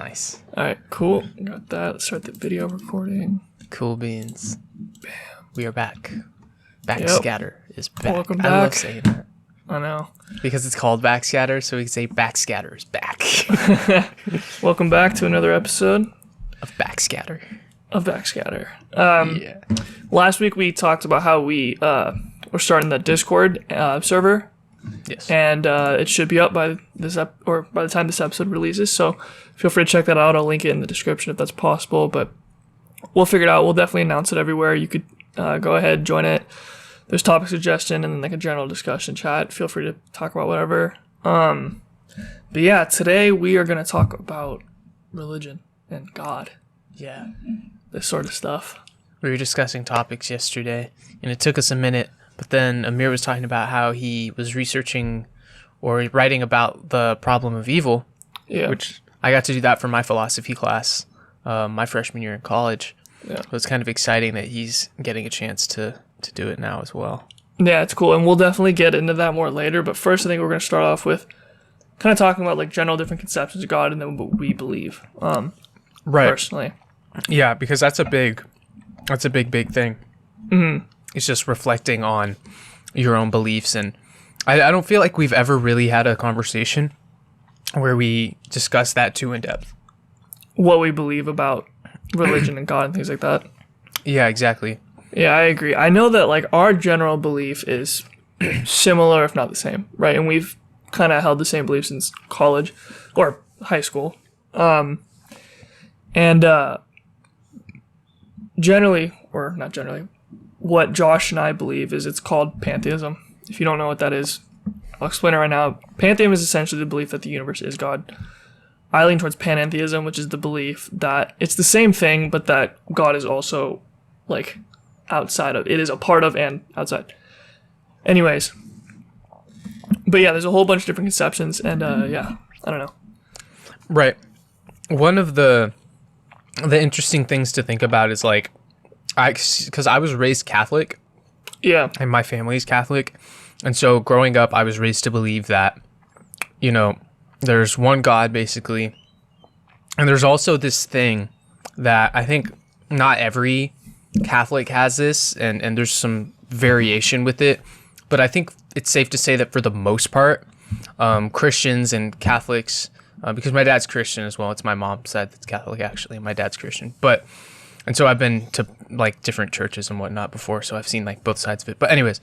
Nice. All right, cool. Got that. Let's start the video recording. Cool beans. Bam. We are back. Backscatter is back. Welcome back. I love saying that. I know. Because it's called Backscatter, so we can say Backscatter is back. Welcome back to another episode Of Backscatter. Yeah. Last week we talked about how we were starting the Discord server. Yes. And it should be up by by the time this episode releases. So feel free to check that out. I'll link it in the description if that's possible. But we'll figure it out. We'll definitely announce it everywhere. You could go ahead, join it. There's topic suggestion and then like a general discussion chat. Feel free to talk about whatever. But yeah, today we are going to talk about religion and God. Yeah. This sort of stuff. We were discussing topics yesterday, and it took us a minute, but then Amir was talking about how he was researching or writing about the problem of evil, which I got to do that for my philosophy class my freshman year in college. Yeah. It was kind of exciting that he's getting a chance to do it now as well. Yeah, it's cool, and we'll definitely get into that more later, but first I think we're going to start off with kind of talking about like general different conceptions of God and then what we believe, personally. Yeah, because that's a big thing. Mm-hmm. It's just reflecting on your own beliefs, and I don't feel like we've ever really had a conversation where we discuss that too in depth. What we believe about religion and God and things like that. Yeah, exactly. Yeah, I agree. I know that like our general belief is similar, if not the same, right? And we've kind of held the same beliefs since college or high school. Generally, or not generally, what Josh and I believe is it's called Pantheism. If you don't know what that is, I'll explain it right now. Pantheism is essentially the belief that the universe is God. I lean towards panentheism, which is the belief that it's the same thing, but that God is also like outside of, it is a part of and outside. Anyways, but yeah, there's a whole bunch of different conceptions, and yeah, I don't know. Right. One of the interesting things to think about is like, because I was raised Catholic. Yeah. And my family is Catholic. And so growing up, I was raised to believe that, you know, there's one God basically. And there's also this thing that I think not every Catholic has this, and there's some variation with it. But I think it's safe to say that for the most part, Christians and Catholics, because my dad's Christian as well. It's my mom's side that's Catholic, actually. My dad's Christian. And so I've been to like different churches and whatnot before, so I've seen like both sides of it. But anyways,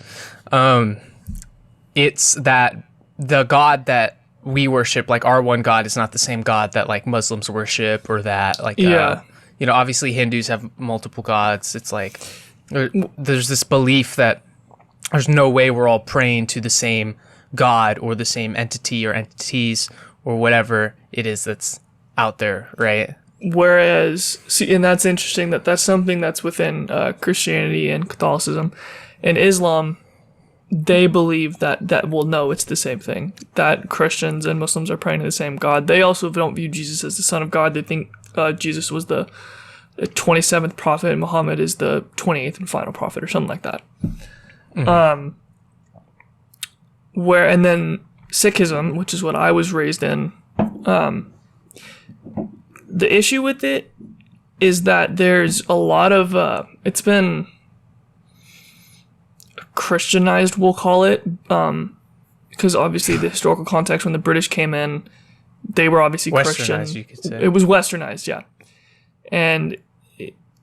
it's that the God that we worship, like our one God, is not the same God that like Muslims worship, or that like, obviously Hindus have multiple gods. It's like there's this belief that there's no way we're all praying to the same God or the same entity or entities or whatever it is that's out there, right? Whereas, see, and that's interesting that's something that's within Christianity and Catholicism. In Islam, they believe that well, no, it's the same thing. That Christians and Muslims are praying to the same God. They also don't view Jesus as the Son of God. They think Jesus was the 27th prophet and Muhammad is the 28th and final prophet or something like that. Mm-hmm. And then Sikhism, which is what I was raised in, the issue with it is that there's a lot of it's been Christianized, we'll call it, because obviously the historical context when the British came in, they were obviously Christian. You could say. It was westernized, yeah. And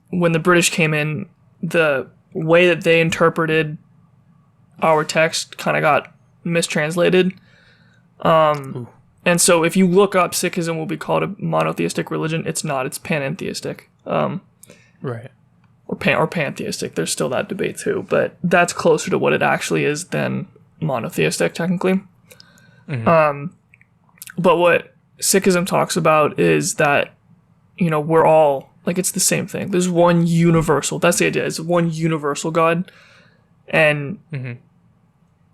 when the British came in, the way that they interpreted our text kind of got mistranslated. And so if you look up, Sikhism will be called a monotheistic religion. It's not. It's panentheistic. Right. Or pantheistic. There's still that debate too. But that's closer to what it actually is than monotheistic, technically. Mm-hmm. But what Sikhism talks about is that, you know, we're all, like, it's the same thing. There's one universal, that's the idea. It's one universal God. And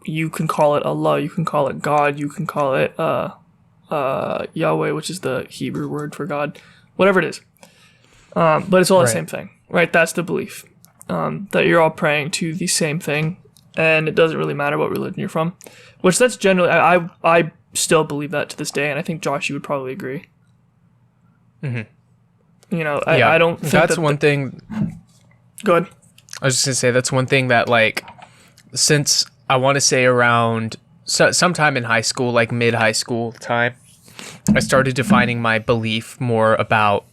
you can call it Allah, you can call it God, you can call it Yahweh, which is the Hebrew word for God, whatever it is. But it's all the same thing, right? That's the belief, that you're all praying to the same thing, and it doesn't really matter what religion you're from, which that's generally, I still believe that to this day, and I think Josh, you would probably agree. You know, I don't think that's one thing. Go ahead. I was just gonna say that's one thing that, like, since I want to say around sometime in high school, like mid high school time, I started defining my belief more about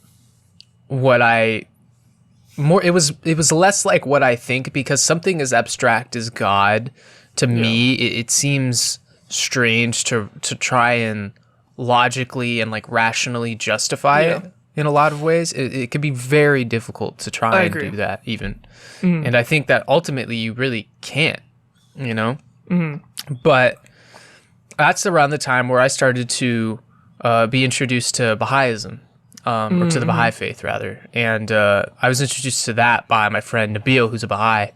what it was less like what I think, because something as abstract as God, to me, it seems strange to try and logically and like rationally justify it in a lot of ways. It can be very difficult to try and do that even. And I think that ultimately you really can't, you know? But that's around the time where I started to be introduced to Baha'ism, or to the Baha'i faith rather. And I was introduced to that by my friend Nabil, who's a Baha'i.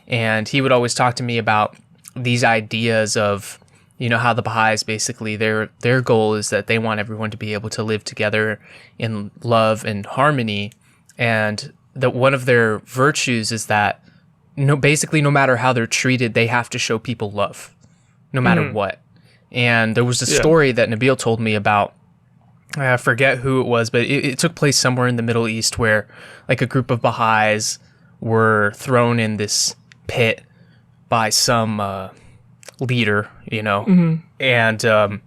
And he would always talk to me about these ideas of, you know, how the Baha'is basically, their goal is that they want everyone to be able to live together in love and harmony. And that one of their virtues is that basically no matter how they're treated, they have to show people love, no matter what. And there was a story that Nabil told me about, I forget who it was, but it took place somewhere in the Middle East where like a group of Baha'is were thrown in this pit by some leader, you know, and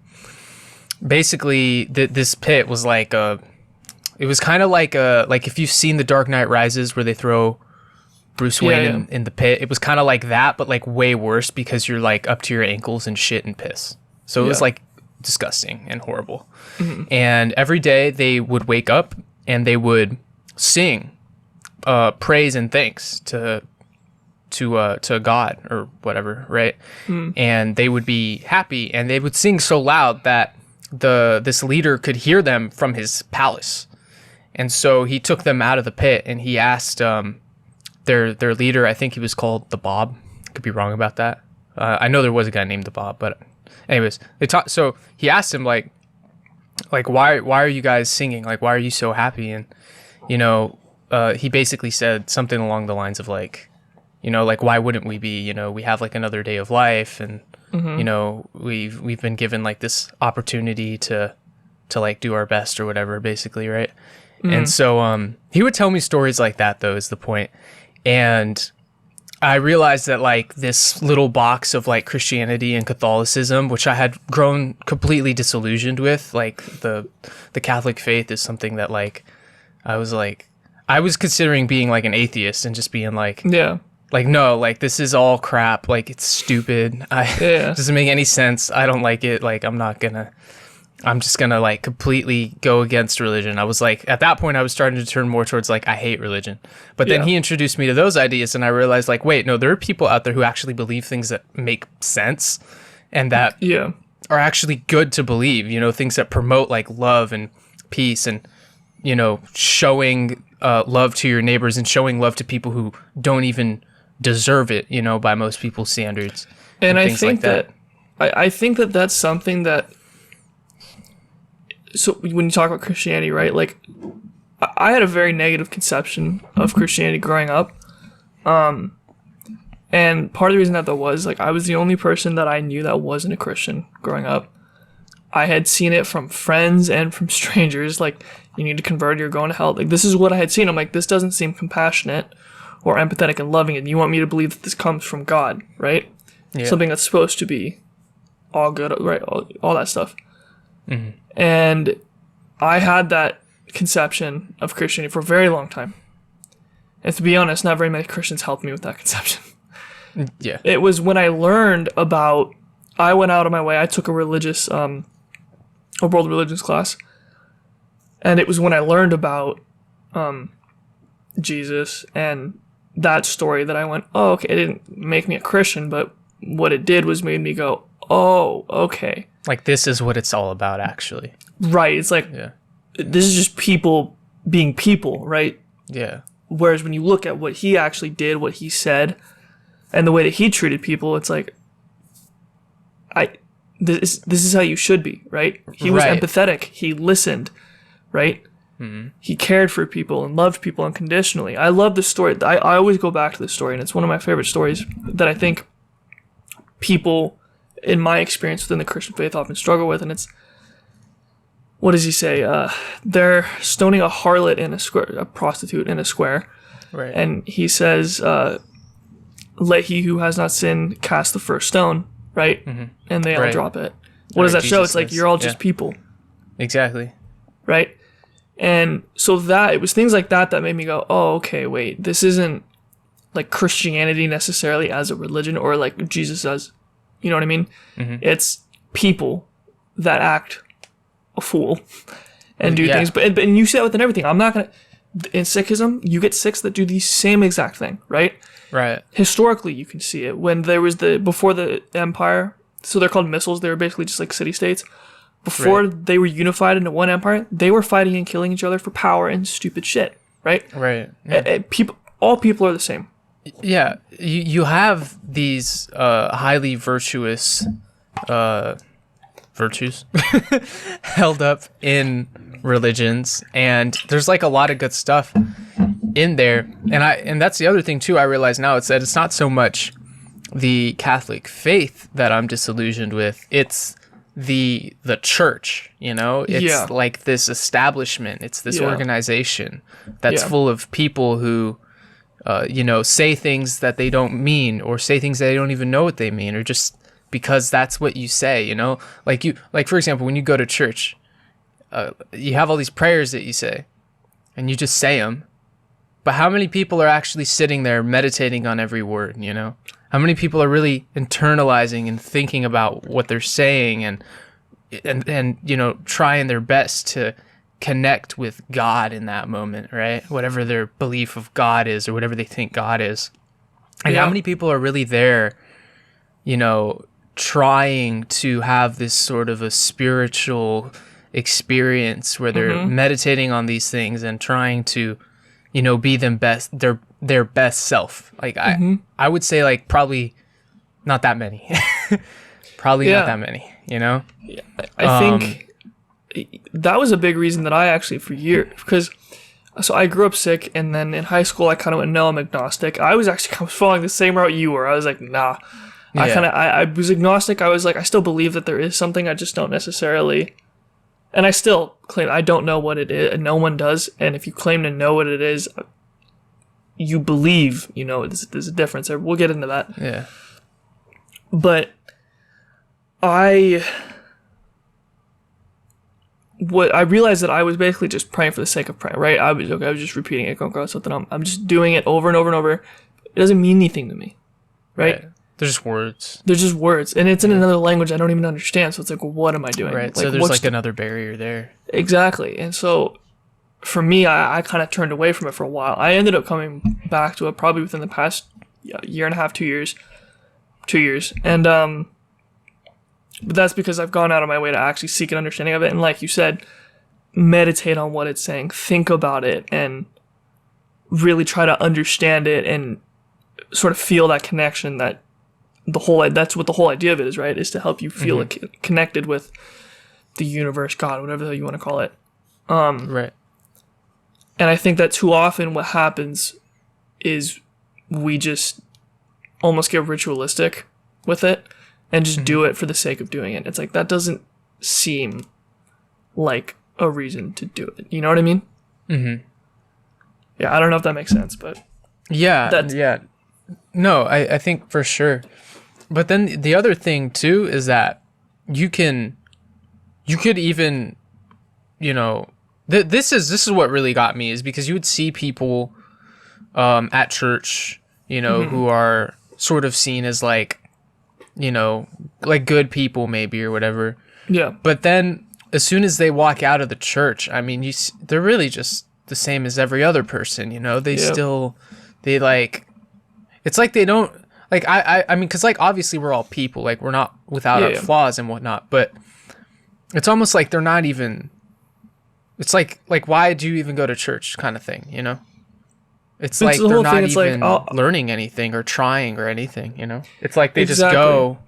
basically this pit was like it was kind of like if you've seen The Dark Knight Rises where they throw Bruce Wayne in the pit, it was kind of like that, but like way worse because you're like up to your ankles in shit and piss. So it was like disgusting and horrible. And every day they would wake up and they would sing praise and thanks to God or whatever, right? And they would be happy and they would sing so loud that this leader could hear them from his palace. And so he took them out of the pit and he asked their leader, I think he was called the Bob. Could be wrong about that. I know there was a guy named the Bob, but anyways, so he asked him like why are you guys singing? Like, why are you so happy? And you know, he basically said something along the lines of like, you know, like, why wouldn't we be, you know, we have like another day of life and you know, we've been given like this opportunity to like do our best or whatever, basically, right? And so he would tell me stories like that, though, is the point. And I realized that like this little box of like Christianity and Catholicism, which I had grown completely disillusioned with, like the Catholic faith is something that like I was considering being like an atheist and just being like, like, no, like this is all crap. Like it's stupid. It doesn't make any sense. I don't like it. Like I'm just gonna like completely go against religion. I was like, at that point I was starting to turn more towards like, I hate religion. But then he introduced me to those ideas and I realized like, wait, no, there are people out there who actually believe things that make sense and that are actually good to believe, you know, things that promote like love and peace and, you know, showing love to your neighbors and showing love to people who don't even deserve it, you know, by most people's standards. And I think like I think that that's something that, so when you talk about Christianity, right, like I had a very negative conception of Christianity growing up. And part of the reason that was like, I was the only person that I knew that wasn't a Christian growing up. I had seen it from friends and from strangers, like, you need to convert, you're going to hell. Like, this is what I had seen. I'm like, this doesn't seem compassionate or empathetic and loving, and you want me to believe that this comes from God, right? Something that's supposed to be all good, right? All that stuff. And I had that conception of Christianity for a very long time. And to be honest, not very many Christians helped me with that conception. It was when I learned about, I went out of my way, I took a religious, a world religions class. And it was when I learned about Jesus and that story that I went, oh, okay, it didn't make me a Christian, but what it did was made me go, oh, okay. Like, this is what it's all about, actually. Right. It's like, this is just people being people, right? Whereas when you look at what he actually did, what he said, and the way that he treated people, it's like, this is how you should be, right? He was empathetic. He listened, right? He cared for people and loved people unconditionally. I love this story. I always go back to this story, and it's one of my favorite stories that I think people, in my experience within the Christian faith, often struggle with. And it's what does he say? They're stoning a harlot in a square, a prostitute in a square. Right. And he says, let he who has not sinned cast the first stone, right? Mm-hmm. And they all drop it. What does that show? It's like, you're all just people. Exactly. Right? And so it was things like that made me go, oh, okay, wait, this isn't like Christianity necessarily as a religion or like Jesus as, you know what I mean? Mm-hmm. It's people that act a fool and do things. But you see that within everything. I'm not going to, in Sikhism, you get Sikhs that do the same exact thing, right? Right. Historically, you can see it. When there was before the empire, so they're called missals, they were basically just like city-states. Before they were unified into one empire, they were fighting and killing each other for power and stupid shit, right? Right. Yeah. All people are the same. Yeah. You have these highly virtuous virtues held up in religions, and there's like a lot of good stuff in there. And that's the other thing too, I realize now, it's that it's not so much the Catholic faith that I'm disillusioned with, it's the church, you know? It's like this establishment, it's this organization that's full of people who say things that they don't mean, or say things that they don't even know what they mean, or just because that's what you say, you know? Like for example, when you go to church, you have all these prayers that you say, and you just say them, but how many people are actually sitting there meditating on every word, you know? How many people are really internalizing and thinking about what they're saying and trying their best to connect with God in that moment, right? Whatever their belief of God is, or whatever they think God is. And how many people are really there, trying to have this sort of a spiritual experience where they're meditating on these things and trying to, be their best self. Like I would say like probably not that many. Probably not that many, Yeah, I think that was a big reason that I actually for years, because so I grew up Sikh, and then in high school I kind of went, no, I'm agnostic. I was following the same route you were. I was like, nah. I was agnostic. I was like, I still believe that there is something, I just don't necessarily, and I still claim I don't know what it is, and no one does. And if you claim to know what it is, you believe, there's a difference. We'll get into that. Yeah. But I realized that I was basically just praying for the sake of praying, right? I was just repeating it, going something. I'm just doing it over and over and over. It doesn't mean anything to me, right? They're just words. They're just words, and it's in another language I don't even understand. So it's like, well, what am I doing? Right. So there's like another barrier there. Exactly, and so for me, I kind of turned away from it for a while. I ended up coming back to it probably within the past year and a half, 2 years, and but that's because I've gone out of my way to actually seek an understanding of it, and like you said, meditate on what it's saying, think about it, and really try to understand it, and sort of feel that connection that. That's what the whole idea of it is, right? Is to help you feel connected with the universe, God, whatever the hell you want to call it. Right. And I think that too often what happens is we just almost get ritualistic with it and just do it for the sake of doing it. It's like, that doesn't seem like a reason to do it. You know what I mean? Mm-hmm. Yeah, I don't know if that makes sense, but... Yeah. No, I think for sure. But then the other thing too is that you could even, this is what really got me, is because you would see people at church, who are sort of seen as like, like good people maybe or whatever. Yeah. But then as soon as they walk out of the church, I mean, they're really just the same as every other person, they like, it's like they don't, like, I mean, because, like, obviously we're all people. Like, we're not without our flaws and whatnot. But it's almost like they're not even... It's like why do you even go to church kind of thing, It's like they're not even learning anything or trying or anything, It's like they just go,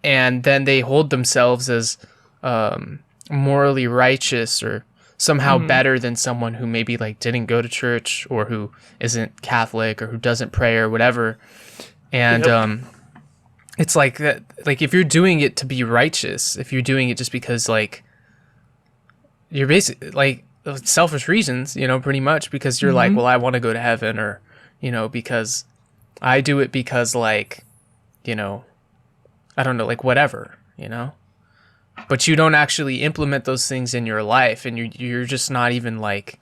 and then they hold themselves as morally righteous or somehow better than someone who maybe, like, didn't go to church or who isn't Catholic or who doesn't pray or whatever. And it's like that, like, if you're doing it to be righteous, if you're doing it just because, like, you're basically like selfish reasons, you know, pretty much because you're like, well, I want to go to heaven, or, you know, because I do it because like, you know, I don't know, like whatever, you know, but you don't actually implement those things in your life, and you're just not even like,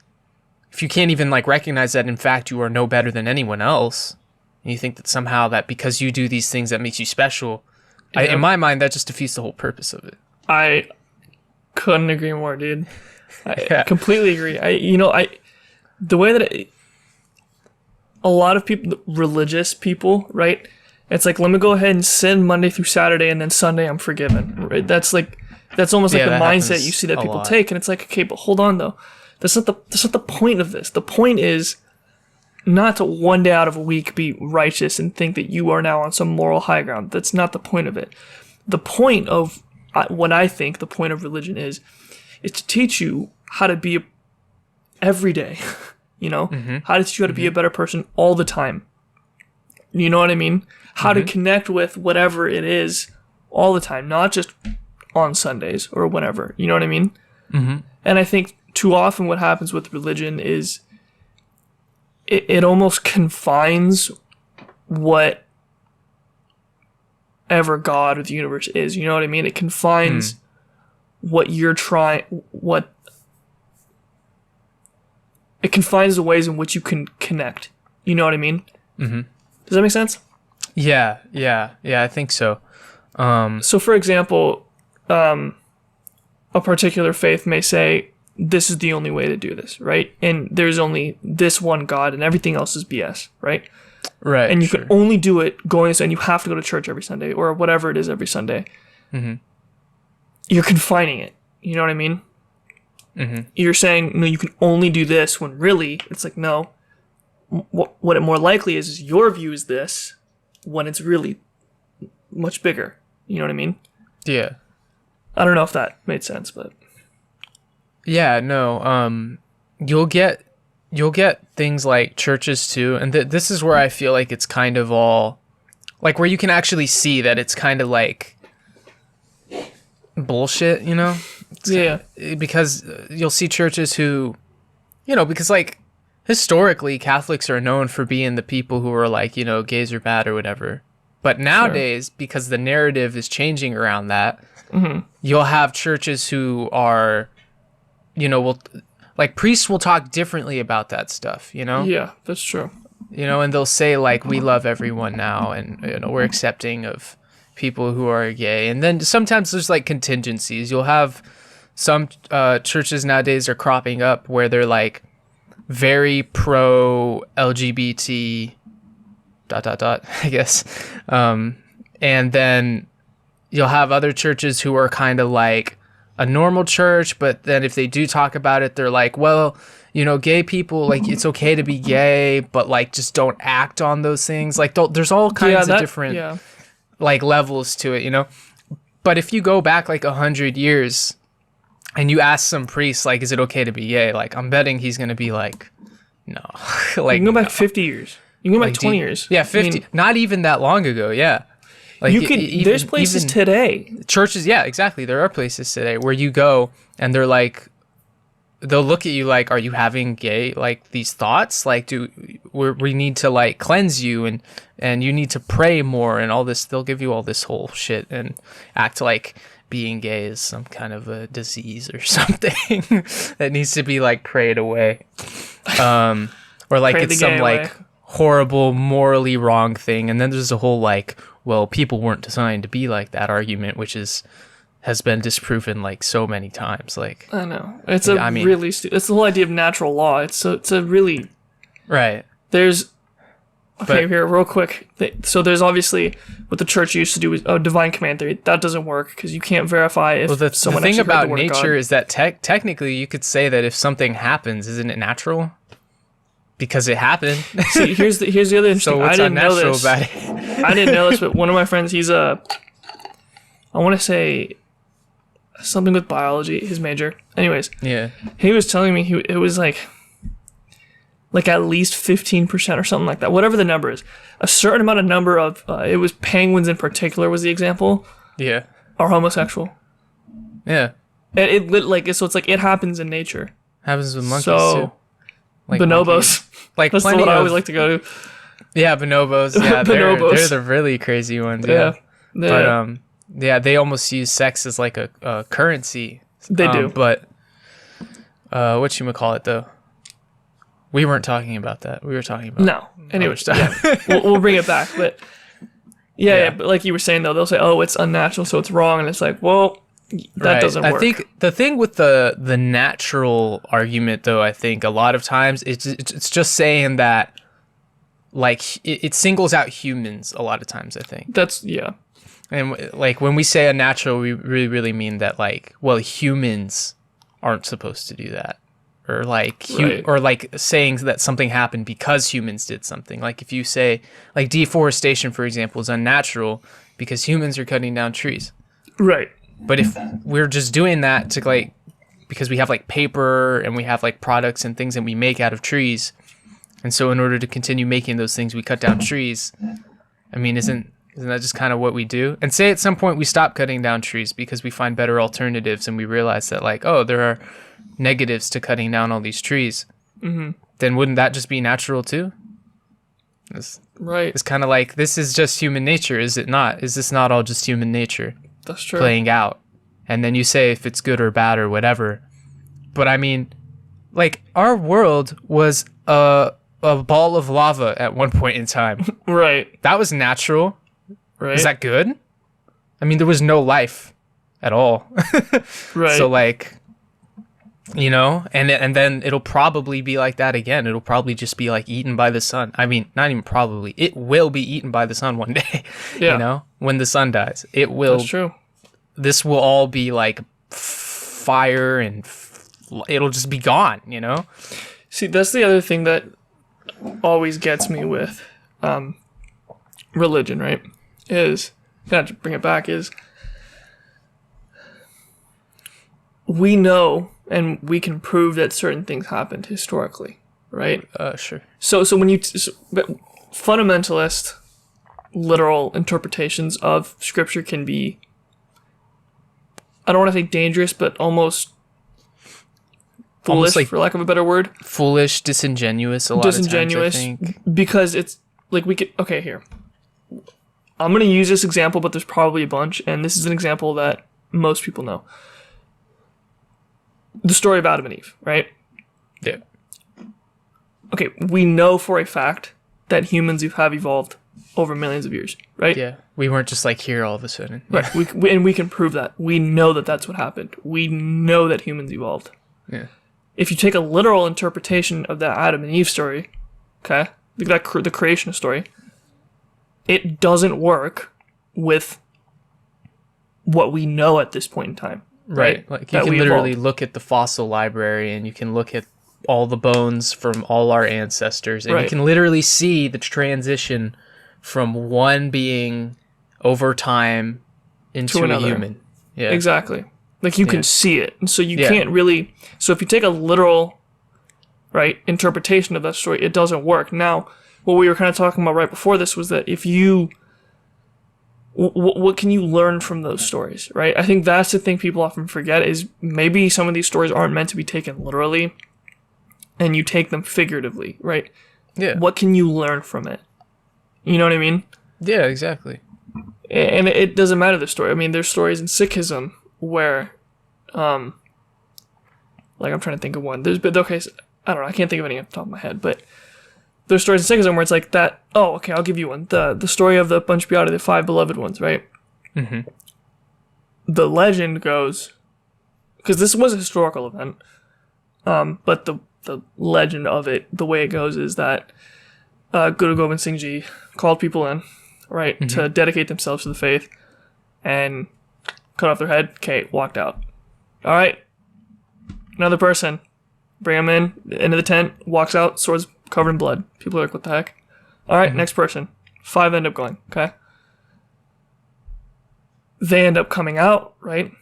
if you can't even like recognize that in fact you are no better than anyone else, and you think that somehow that because you do these things that makes you special, in my mind that just defeats the whole purpose of it. I couldn't agree more, dude. I completely agree. The way that a lot of people, religious people, right? It's like, let me go ahead and sin Monday through Saturday, and then Sunday I'm forgiven. Right? That's almost like the mindset you see that people take, and it's like, okay, but hold on though. That's not the point of this. The point is not to one day out of a week be righteous and think that you are now on some moral high ground. That's not the point of it. The point of what I think the point of religion is to teach you how to be every day, you know, how to teach you how to be a better person all the time. You know what I mean? How to connect with whatever it is all the time, not just on Sundays or whenever. You know what I mean? And I think too often what happens with religion is it almost confines whatever God or the universe is. You know what I mean? It confines what you're trying, it confines the ways in which you can connect. You know what I mean? Does that make sense? Yeah, I think so. So for example, a particular faith may say, this is the only way to do this, right? And there's only this one God, and everything else is BS, right? Right. And you can only do it going, and you have to go to church every Sunday, or whatever it is every Sunday. You're confining it. You know what I mean? You're saying, no, you can only do this, when really, it's like, no. What it more likely is your view is this, when it's really much bigger. You know what I mean? Yeah. I don't know if that made sense, but... Yeah, no. You'll get things like churches too, and this is where I feel like it's kind of all like where you can actually see that it's kind of like bullshit, you know? Because you'll see churches who, you know, because like historically Catholics are known for being the people who are like, you know, gays are bad or whatever. But nowadays, because the narrative is changing around that, you'll have churches who are, you know, like priests will talk differently about that stuff, you know? Yeah, that's true. You know, and they'll say like, we love everyone now, and, you know, we're accepting of people who are gay. And then sometimes there's like contingencies. You'll have some churches nowadays are cropping up where they're like very pro LGBT ... I guess. And then you'll have other churches who are kind of like a normal church, but then if they do talk about it, they're like, well, you know, gay people, like, it's okay to be gay, but like just don't act on those things. Like there's all kinds of different like levels to it, you know? But if you go back like 100 years and you ask some priest, like, is it okay to be gay? Like, I'm betting he's going to be like, no. Like, you can go back 50 years. You can go back 20 years. Yeah, 50. I mean, not even that long ago, yeah. Like you could, there's places today. Churches, yeah, exactly. There are places today where you go and they're like, they'll look at you like, are you having gay, like, these thoughts? Like, we need to, like, cleanse you and you need to pray more and all this. They'll give you all this whole shit and act like being gay is some kind of a disease or something that needs to be, like, prayed away. Or, like, it's some, like, horrible, morally wrong thing. And then there's a whole, like, well, people weren't designed to be like that argument, which has been disproven like so many times. Like, I know it's really it's the whole idea of natural law. It's a really right. There's here real quick. So there's obviously what the church used to do is divine command theory. That doesn't work because you can't verify if someone. The thing about nature is that technically you could say that if something happens, isn't it natural? Because it happened. See, here's the other interesting. So what's unnatural about it? I didn't know this, but one of my friends, he's I want to say something with biology, his major. Anyways, yeah, he was telling me it was like at least 15% or something like that. Whatever the number is, a certain amount of number of it was penguins in particular was the example. Yeah, are homosexual. Yeah. And so it's like it happens in nature. Happens with monkeys So, too. Like bonobos. monkeys. Like That's the plenty one I of, always like to go to. Yeah, bonobos. Yeah, Bonobos. they're the really crazy ones. Yeah. Yeah. But yeah, they almost use sex as like a currency. They do. But whatchamacallit though? We weren't talking about that. We were talking about No. Anyway, other stuff. we'll bring it back. But yeah, but like you were saying though, they'll say, "Oh, it's unnatural, so it's wrong," and it's like, well, that doesn't work. I think the thing with the natural argument, though, I think a lot of times it's just saying that, like, it singles out humans a lot of times, I think. That's, yeah. And, like, when we say unnatural, we really mean that, like, well, humans aren't supposed to do that. Or, like, or, like, saying that something happened because humans did something. Like, if you say, like, deforestation, for example, is unnatural because humans are cutting down trees. Right. But if we're just doing that to, like, because we have, like, paper and we have, like, products and things that we make out of trees, and so in order to continue making those things, we cut down trees. I mean, isn't that just kind of what we do? And say at some point we stop cutting down trees because we find better alternatives and we realize that, like, oh, there are negatives to cutting down all these trees. Mm-hmm. Then wouldn't that just be natural too? Right. It's kind of like, this is just human nature, is it not? Is this not all just human nature? That's true. Playing out. And then you say if it's good or bad or whatever. But I mean, like, our world was a ball of lava at one point in time. Right. That was natural. Right. Is that good? I mean, there was no life at all. Right. So, like, you know, and then it'll probably be like that again. It'll probably just be like eaten by the sun. I mean, not even probably. It will be eaten by the sun one day. Yeah. You know, when the sun dies, it will. That's true. This will all be like fire and it'll just be gone, you know? See, that's the other thing that always gets me with religion, right? Is, to bring it back, is we know and we can prove that certain things happened historically, right? Sure. So when you but fundamentalist literal interpretations of scripture can be, I don't want to say dangerous, but almost foolish, like for lack of a better word. Foolish, disingenuous a lot of times, I think. Because it's like okay, here. I'm going to use this example, but there's probably a bunch, and this is an example that most people know. The story of Adam and Eve, right? Yeah. Okay, we know for a fact that humans have evolved over millions of years, right? Yeah. We weren't just like here all of a sudden. Right. We can prove that. We know that that's what happened. We know that humans evolved. Yeah. If you take a literal interpretation of that Adam and Eve story, okay, the creation story, it doesn't work with what we know at this point in time. Right. Like you can literally look at the fossil library and you can look at all the bones from all our ancestors and you can literally see the transition from one being over time into a human. Yeah. Exactly. Like you can see it. And so you can't really, so if you take a literal, right, interpretation of that story, it doesn't work. Now, what we were kind of talking about right before this was that if you, what can you learn from those stories, right? I think that's the thing people often forget is maybe some of these stories aren't meant to be taken literally and you take them figuratively, right? Yeah. What can you learn from it? You know what I mean? Yeah, exactly. And it doesn't matter the story. I mean, there's stories in Sikhism where, like I'm trying to think of one. I don't know, I can't think of any off the top of my head, but there's stories in Sikhism where it's like that. Oh, okay, I'll give you one. The story of the Panch Pyare, the 5 beloved ones, right? Mm-hmm. The legend goes, because this was a historical event, but the legend of it, the way it goes is that Guru Gobind Singh Ji called people in, right, to dedicate themselves to the faith, and cut off their head. Okay, walked out. All right, another person, bring him into the tent, walks out, swords covered in blood. People are like, what the heck? All right, next person. 5 end up going, okay? They end up coming out, right?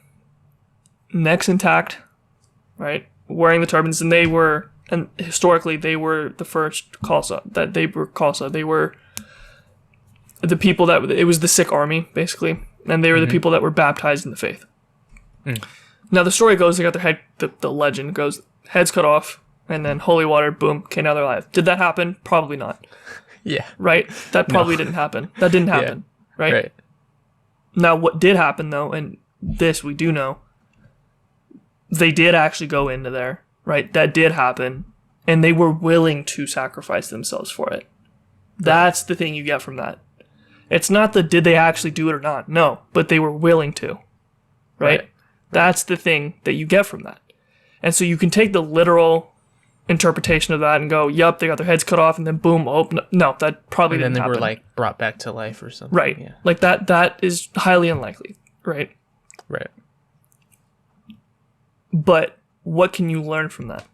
Necks intact, right? Wearing the turbans, and historically, they were the first Khalsa. They were the people it was the Sikh army, basically, and they were the people that were baptized in the faith. Now the story goes, they got their head, the legend goes, heads cut off, and then holy water, boom, okay, now they're alive. Did that happen? Probably not. Yeah. Right? That probably didn't happen. That didn't happen. Yeah. Right? Now what did happen though, and this we do know, they did actually go into there, right? That did happen, and they were willing to sacrifice themselves for it. That's the thing you get from that. It's not the did they actually do it or not. No, but they were willing to. Right? That's the thing that you get from that. And so you can take the literal interpretation of that and go, yep, they got their heads cut off and then boom, oh, no, that probably didn't happen. And then they were like brought back to life or something. Right. Yeah. Like that is highly unlikely. Right? Right. But what can you learn from that?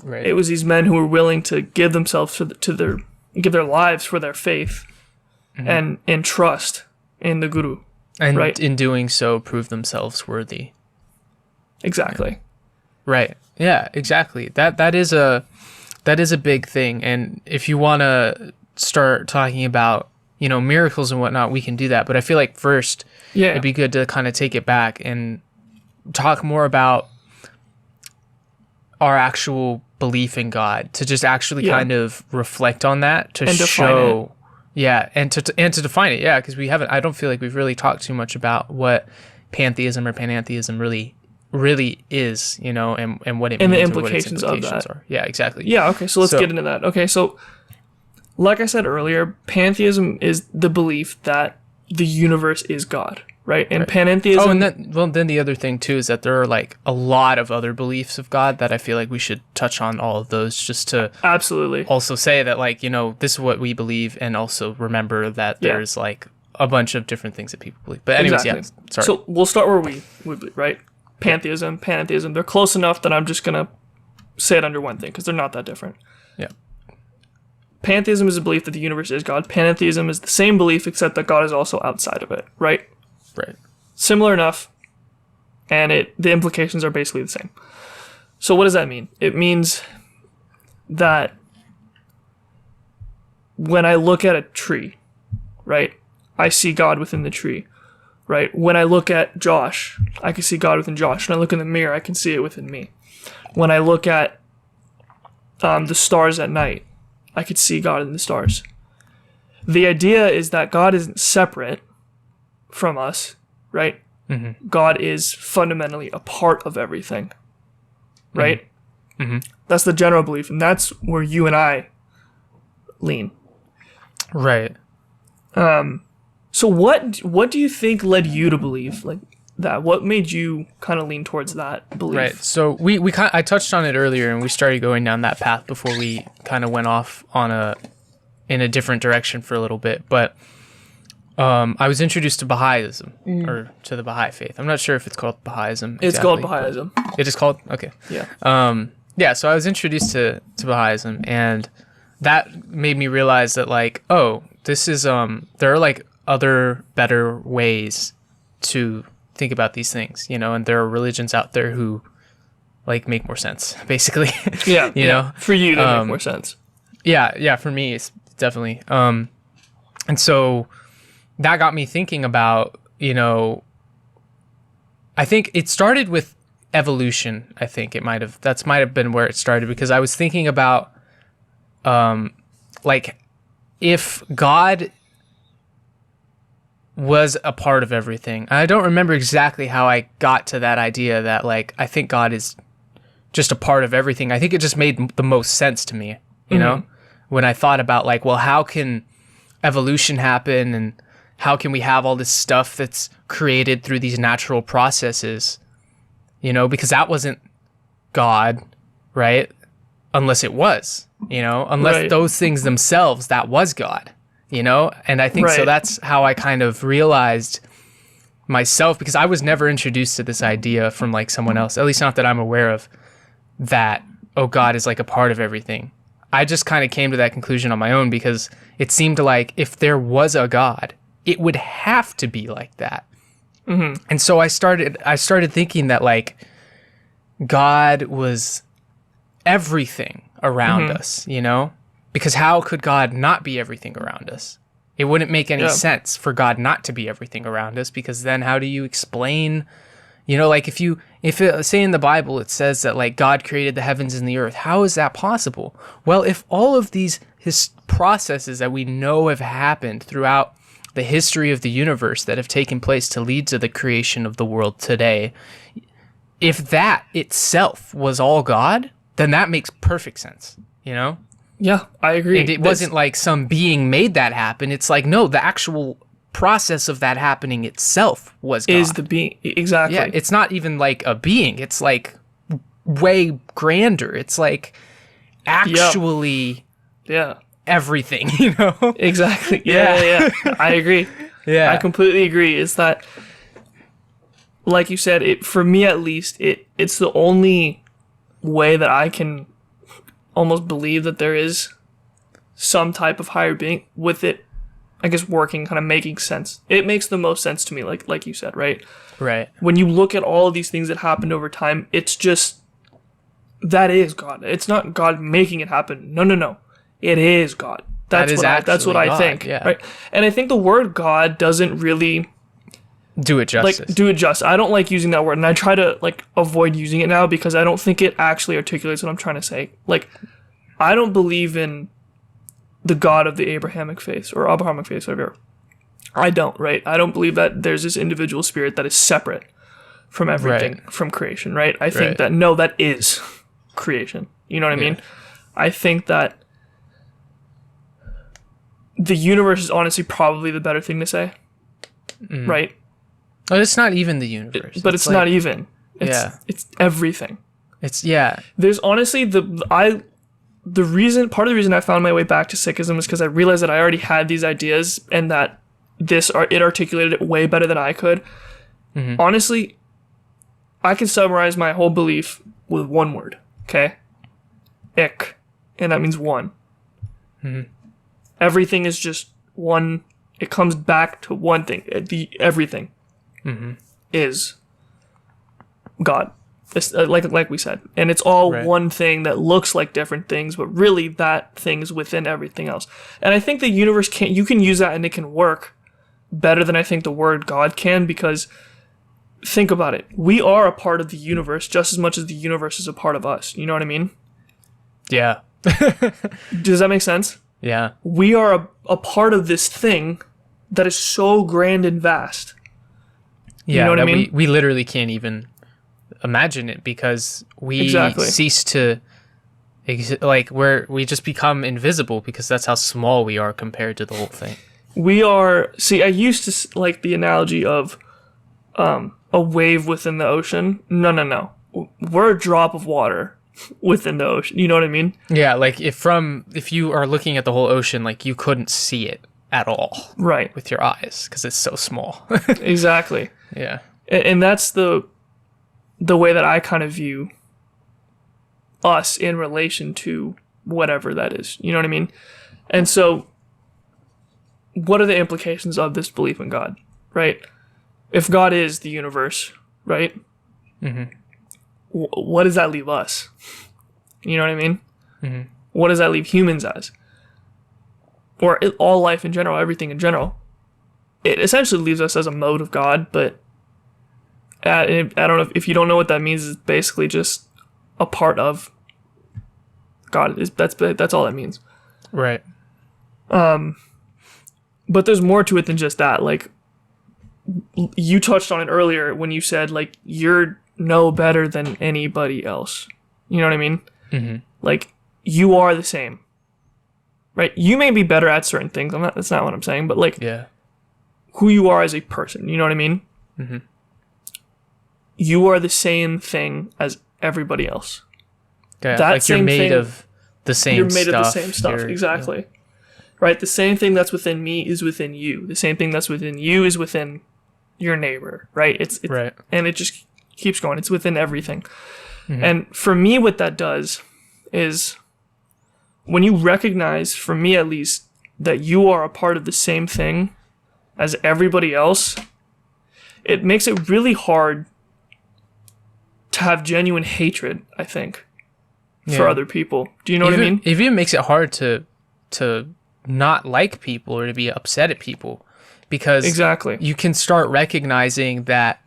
Right. It was these men who were willing to give themselves give their lives for their faith and trust in the Guru. And right? in doing so, prove themselves worthy. Exactly. Yeah. Right. Yeah, exactly. That is a big thing. And if you want to start talking about, miracles and whatnot, we can do that. But I feel like first, it'd be good to kind of take it back and talk more about our actual belief in God, to just actually kind of reflect on that, to show, and to define it, because I don't feel like we've really talked too much about what pantheism or panentheism really is, and what it means and the implications, or what its implications of that. are. Yeah, exactly. Yeah, okay, so let's get into that. Okay, so like I said earlier, pantheism is the belief that the universe is God, right? And panentheism... Oh, and then the other thing, too, is that there are, like, a lot of other beliefs of God that I feel like we should touch on all of those, just to... Absolutely. Also say that, like, this is what we believe, and also remember that there's, like, a bunch of different things that people believe. But anyways, sorry. So we'll start where we believe, right? Pantheism, panentheism, they're close enough that I'm just going to say it under one thing, because they're not that different. Yeah. Pantheism is a belief that the universe is God. Panentheism is the same belief, except that God is also outside of it, right? Right. Similar enough, and the implications are basically the same. So what does that mean? It means that when I look at a tree, right, I see God within the tree, right? When I look at Josh, I can see God within Josh. When I look in the mirror, I can see it within me. When I look at the stars at night, I could see God in the stars. The idea is that God isn't separate from us, right? Mm-hmm. God is fundamentally a part of everything, right? Mm-hmm. That's the general belief, and that's where you and I lean. Right. So what do you think led you to believe like that? What made you kind of lean towards that belief? Right. So I touched on it earlier, and we started going down that path before we kind of went off in a different direction for a little bit, but I was introduced to Baha'ism, or to the Baha'i faith. I'm not sure if it's called Baha'ism. It's called Baha'ism. It is called? Okay. Yeah. So I was introduced to Baha'ism, and that made me realize that, like, oh, this is, there are, like, other better ways to think about these things, and there are religions out there who, like, make more sense, basically. Yeah. you know? For you, they make more sense. Yeah, for me, it's definitely. And so that got me thinking about, I think it started with evolution. I think might have been where it started, because I was thinking about, like, if God was a part of everything. I don't remember exactly how I got to that idea that, like, I think God is just a part of everything. I think it just made the most sense to me, you know, when I thought about, like, well, how can evolution happen, and how can we have all this stuff that's created through these natural processes, because that wasn't God, right? Unless it was, unless those things themselves, that was God, and I think so that's how I kind of realized myself, because I was never introduced to this idea from, like, someone else, at least not that I'm aware of, that, oh, God is, like, a part of everything. I just kind of came to that conclusion on my own, because it seemed like if there was a God, it would have to be like that. Mm-hmm. And so I started thinking that, like, God was everything around us, because how could God not be everything around us? It wouldn't make any sense for God not to be everything around us, because then how do you explain, You know, like say in the Bible it says that like God created the heavens and the earth. How is that possible? Well, if all of these processes that we know have happened throughout the history of the universe that have taken place to lead to the creation of the world today, if that itself was all God, then that makes perfect sense, you know? Yeah, I agree. And it wasn't like some being made that happen. It's like, no, the actual process of that happening itself was God. Is the being. Exactly. Yeah, it's not even like a being. It's like way grander. It's like actually everything, you know? Exactly. Yeah. I agree. Yeah. I completely agree. It's that, like you said, for me at least, it's the only way that I can almost believe that there is some type of higher being with it, I guess, working, kind of making sense. It makes the most sense to me, like you said, right? Right. When you look at all of these things that happened over time, it's just, that is God. It's not God making it happen. No. It is God. That's what I think. Yeah. Right. And I think the word God doesn't really do it justice. do it justice. I don't like using that word, and I try to like avoid using it now because I don't think it actually articulates what I'm trying to say. Like, I don't believe in the God of the Abrahamic faith or Abrahamic faith, whatever. I don't, right? I don't believe that there's this individual spirit that is separate from everything, from creation, right? I think that, no, that is creation. You know what I mean? I think that the universe is honestly probably the better thing to say, right? But it's not even the universe. But it's like, not even. It's everything. There's honestly part of the reason I found my way back to Sikhism is because I realized that I already had these ideas and that it articulated it way better than I could. Mm-hmm. Honestly, I can summarize my whole belief with one word. Okay, Ik, and that means one. Mm-hmm. Everything is just one. It comes back to one thing. Everything is God. It's, like we said, and it's all one thing that looks like different things, but really that thing is within everything else. And I think the universe you can use that and it can work better than I think the word God can, because think about it. We are a part of the universe just as much as the universe is a part of us. You know what I mean? Yeah. Does that make sense? Yeah. We are a part of this thing that is so grand and vast. You know what I mean? We literally can't even imagine it because we cease to we just become invisible because that's how small we are compared to the whole thing. I used to like the analogy of a wave within the ocean. No. We're a drop of water within the ocean. You know what I mean? Yeah, like if you are looking at the whole ocean, like you couldn't see it at all. Right. With your eyes because it's so small. Exactly. Yeah. And that's the way that I kind of view us in relation to whatever that is. You know what I mean? And so what are the implications of this belief in God, right? If God is the universe, right? Mm-hmm. What does that leave us? You know what I mean? Mm-hmm. What does that leave humans as? Or all life in general, everything in general. It essentially leaves us as a mode of God, but I don't know if you don't know what that means. It's basically just a part of God. That's all that means. Right. But there's more to it than just that. Like, you touched on it earlier when you said, like, you're no better than anybody else. You know what I mean? Mm-hmm. Like, you are the same. Right? You may be better at certain things. That's not what I'm saying. But, like, who you are as a person. You know what I mean? Mm-hmm. You are the same thing as everybody else. Yeah, that like you're made of the same stuff. You're made of the same stuff. Exactly. Yeah. Right? The same thing that's within me is within you. The same thing that's within you is within your neighbor. Right? It's right. And it just keeps going. It's within everything. Mm-hmm. And for me, what that does is when you recognize, for me at least, that you are a part of the same thing as everybody else, it makes it really hard to have genuine hatred, I think, for other people. Do you know what I mean? It even makes it hard to not like people or to be upset at people, because you can start recognizing that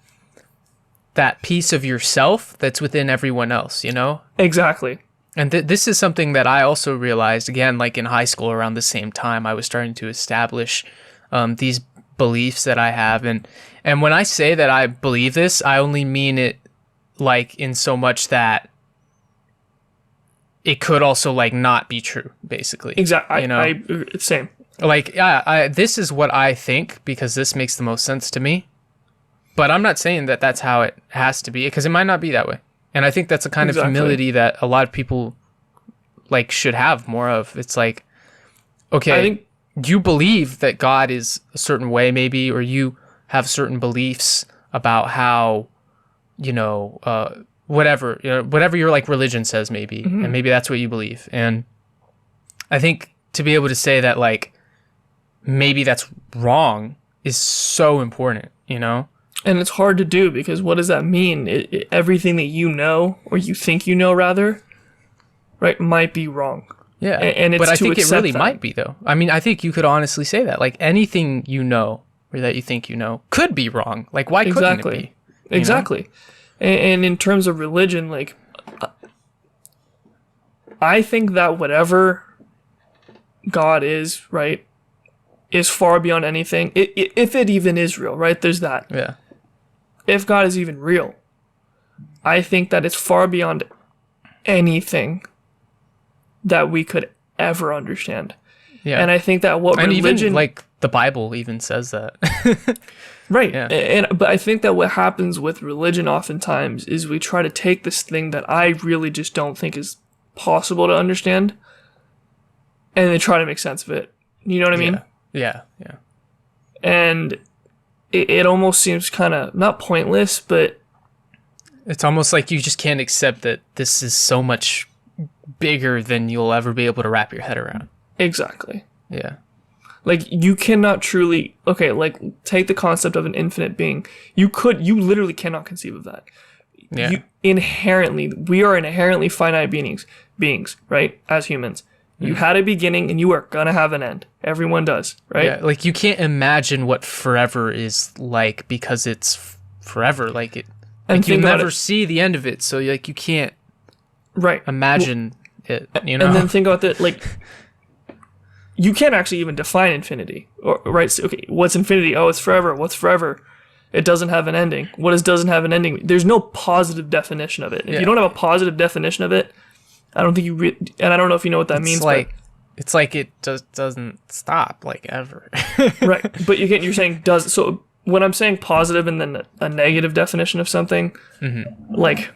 that piece of yourself that's within everyone else, you know? Exactly. And this is something that I also realized, again, like in high school around the same time, I was starting to establish these beliefs that I have. And when I say that I believe this, I only mean it like in so much that it could also like not be true, basically. Exactly. You know? Same. Like, yeah, this is what I think because this makes the most sense to me. But I'm not saying that that's how it has to be, because it might not be that way. And I think that's a kind of humility that a lot of people like should have more of. It's like, okay, I think you believe that God is a certain way, maybe, or you have certain beliefs about how, you know, whatever your like religion says, maybe, and maybe that's what you believe. And I think to be able to say that like maybe that's wrong is so important, you know. And it's hard to do because what does that mean? Everything that you know, or you think you know, rather, right, might be wrong. Yeah, and it's but I think it really that. might be, though. I mean, I think you could honestly say that. Like, anything you know, or that you think you know, could be wrong. Like, why couldn't it be? Exactly. And in terms of religion, like, I think that whatever God is, right, is far beyond anything. If it even is real, right? There's that. Yeah. If God is even real, I think that it's far beyond anything that we could ever understand. Yeah. And I think that what religion, even like the Bible even says that. right. Yeah. But I think that what happens with religion oftentimes is we try to take this thing that I really just don't think is possible to understand, and they try to make sense of it. You know what I mean? Yeah. Yeah. And it almost seems kind of not pointless, but it's almost like you just can't accept that this is so much bigger than you'll ever be able to wrap your head around. Exactly. Yeah. Like, you cannot truly, okay, like, take the concept of an infinite being. You literally cannot conceive of that. Yeah. We are inherently finite beings, right? As humans. You had a beginning and you are gonna have an end. Everyone does, right? Yeah, like you can't imagine what forever is like because it's forever. Like it, like you'll never see the end of it, so like you can't imagine it. You know, and then think about that. Like, you can't actually even define infinity, right? So, okay, what's infinity? Oh, it's forever. What's forever? It doesn't have an ending. What doesn't have an ending? There's no positive definition of it. If you don't have a positive definition of it, I don't think and I don't know if you know what that means. Like, it's like it just doesn't stop, like, ever. Right, but you're saying does. So when I'm saying positive and then a negative definition of something, like,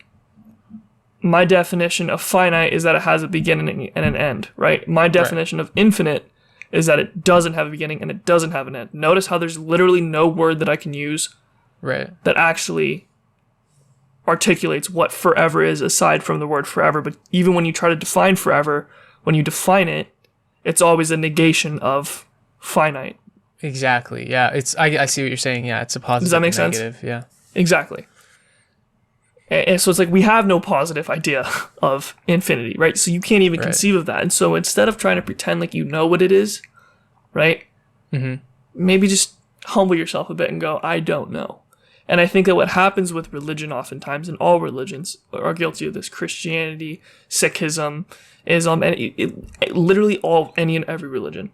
my definition of finite is that it has a beginning and an end, right? My definition of infinite is that it doesn't have a beginning and it doesn't have an end. Notice how there's literally no word that I can use that actually articulates what forever is aside from the word forever. But even when you try to define forever, when you define it, it's always a negation of finite. Exactly. Yeah. I see what you're saying. Yeah. It's a positive. Does that make negative. sense? Yeah. Exactly. And so it's like we have no positive idea of infinity, right? So you can't even conceive of that. And so instead of trying to pretend like you know what it is, right? Maybe just humble yourself a bit and go, I don't know. And I think that what happens with religion oftentimes, and all religions are guilty of this, Christianity, Sikhism, Islam, and it literally any and every religion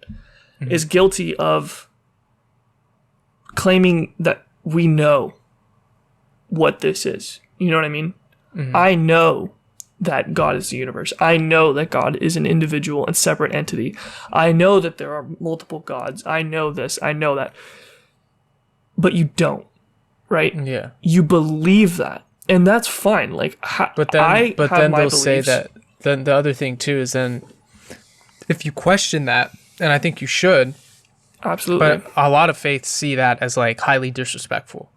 is guilty of claiming that we know what this is. You know what I mean? I know that God is the universe. I know that God is an individual and separate entity. I know that there are multiple gods. I know this. I know that. But you don't. Right? Yeah. You believe that, and that's fine. Like, but then they'll say that. Then the other thing too is then, if you question that, and I think you should, absolutely. But a lot of faiths see that as like highly disrespectful,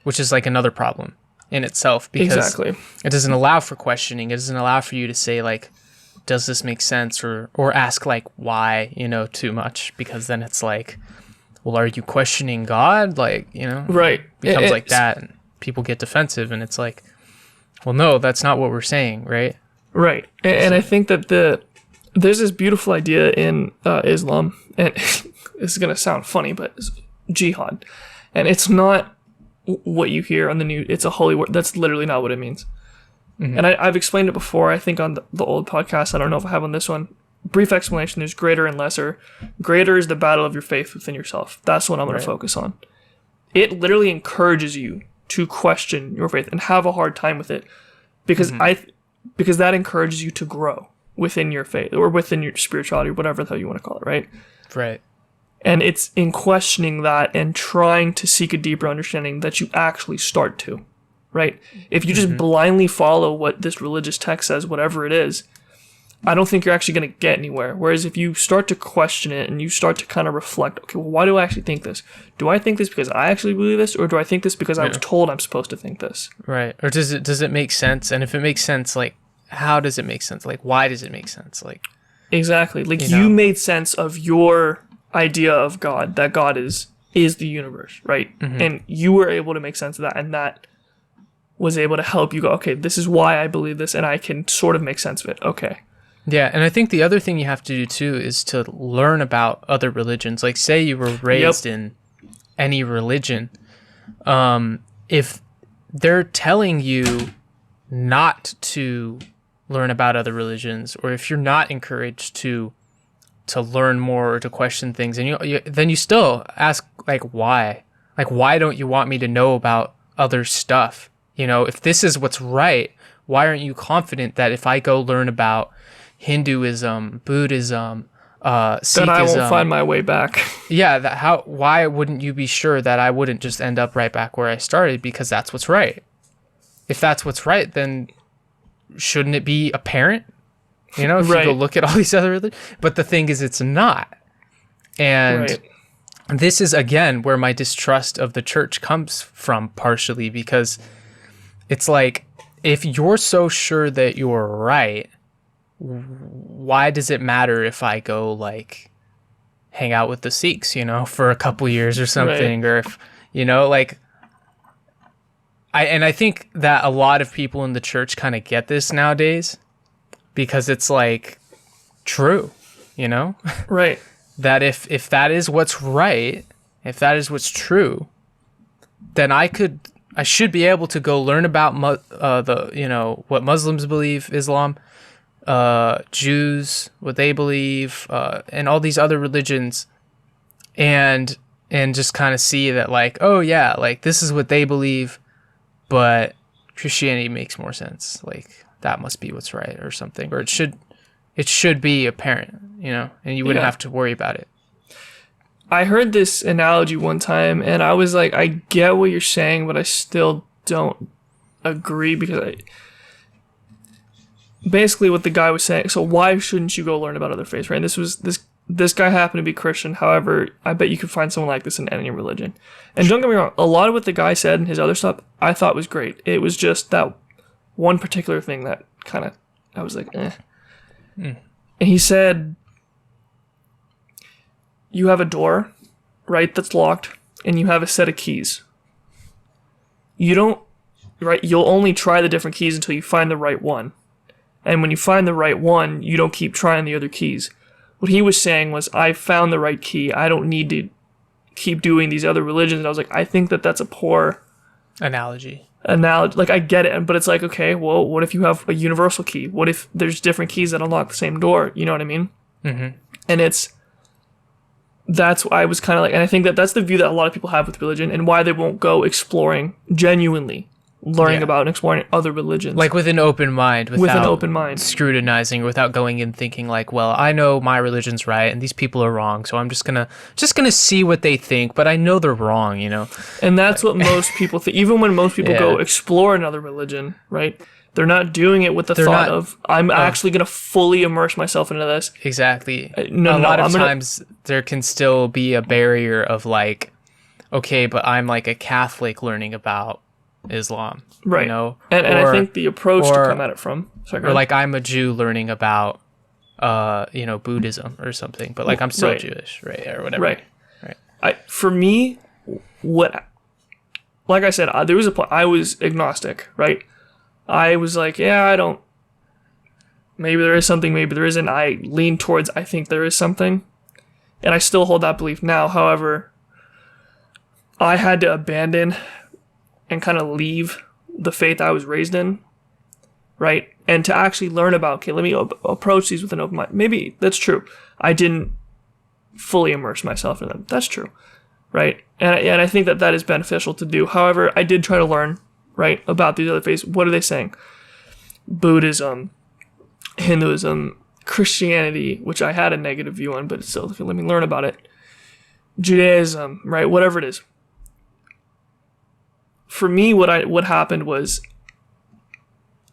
which is like another problem in itself because it doesn't allow for questioning. It doesn't allow for you to say like, does this make sense, or ask like why, too much, because then it's like, well, are you questioning God? Like, right. It becomes like that, and people get defensive, and it's like, well, no, that's not what we're saying, right? Right. And I think that there's this beautiful idea in Islam, and this is going to sound funny, but it's jihad. And it's not what you hear on the news, it's a holy word. That's literally not what it means. And I've explained it before, I think on the old podcast. I don't know if I have on this one. Brief explanation, there's greater and lesser. Greater is the battle of your faith within yourself. That's what I'm going to focus on. It literally encourages you to question your faith and have a hard time with it, because because that encourages you to grow within your faith or within your spirituality, or whatever the hell you want to call it, right? Right. And it's in questioning that and trying to seek a deeper understanding that you actually start to, right? If you just blindly follow what this religious text says, whatever it is, I don't think you're actually going to get anywhere. Whereas if you start to question it and you start to kind of reflect, okay, well, why do I actually think this? Do I think this because I actually believe this, or do I think this because I was told I'm supposed to think this? Right. Or does it make sense? And if it makes sense, like, how does it make sense? Like, why does it make sense? Like, exactly. Like, you made sense of your idea of God, that God is the universe, right? And you were able to make sense of that, and that was able to help you go, okay, this is why I believe this, and I can sort of make sense of it. Okay. Yeah, and I think the other thing you have to do too is to learn about other religions. Like, say you were raised in any religion, if they're telling you not to learn about other religions, or if you're not encouraged to learn more or to question things, and then you still ask, like, why? Like, why don't you want me to know about other stuff? You know, if this is what's right, why aren't you confident that if I go learn about Hinduism, Buddhism, Sikhism, then I won't find my way back? Yeah, why wouldn't you be sure that I wouldn't just end up right back where I started because that's what's right? If that's what's right, then shouldn't it be apparent? You know, if you go look at all these other religions. But the thing is, it's not. And this is, again, where my distrust of the church comes from, partially, because it's like, if you're so sure that you're right, why does it matter if I go, like, hang out with the Sikhs, you know, for a couple years or something? Or if, you know, like, I think that a lot of people in the church kind of get this nowadays, because it's, like, true, you know? Right. That if that is what's right, if that is what's true, then I should be able to go learn about what Muslims believe, Islam, Jews, what they believe, and all these other religions, and just kind of see that, like, oh yeah, like, this is what they believe, but Christianity makes more sense. Like, that must be what's right, or something, or it should be apparent, you know, and you wouldn't have to worry about it. I heard this analogy one time, and I was like, I get what you're saying, but I still don't agree, because basically what the guy was saying, so why shouldn't you go learn about other faiths, right? And this guy happened to be Christian. However, I bet you could find someone like this in any religion. And don't get me wrong, a lot of what the guy said and his other stuff, I thought was great. It was just that one particular thing that kind of, I was like, eh. And he said, you have a door, right, that's locked, and you have a set of keys. You'll only try the different keys until you find the right one. And when you find the right one, you don't keep trying the other keys. What he was saying was, I found the right key. I don't need to keep doing these other religions. And I was like, I think that's a poor analogy. Like, I get it, but it's like, okay, well, what if you have a universal key? What if there's different keys that unlock the same door? You know what I mean? And that's why I was kind of like, and I think that's the view that a lot of people have with religion, and why they won't go exploring, genuinely learning about and exploring other religions. Like, with an open mind. With an open mind. Scrutinizing, without going in thinking, like, well, I know my religion's right and these people are wrong, so I'm just gonna see what they think, but I know they're wrong, you know? And that's what most people think. Even when most people go explore another religion, right? They're not doing it with the thought of, I'm actually going to fully immerse myself into this. Exactly. A lot of times there can still be a barrier of, like, okay, but I'm, like, a Catholic learning about Islam, right? You know, and I think the approach to come at it from, or like, I'm a Jew learning about, Buddhism or something, but, like, I'm still Jewish, right, or whatever, right. For me, like I said, there was a point I was agnostic, right? I was like, maybe there is something, maybe there isn't. I lean towards, I think there is something, and I still hold that belief now. However, I had to abandon and kind of leave the faith I was raised in, right? And to actually learn about, okay, let me approach these with an open mind. Maybe that's true. I didn't fully immerse myself in them. That's true, right? And I think that is beneficial to do. However, I did try to learn, right, about these other faiths. What are they saying? Buddhism, Hinduism, Christianity, which I had a negative view on, but still, let me learn about it. Judaism, right? Whatever it is. For me, what happened was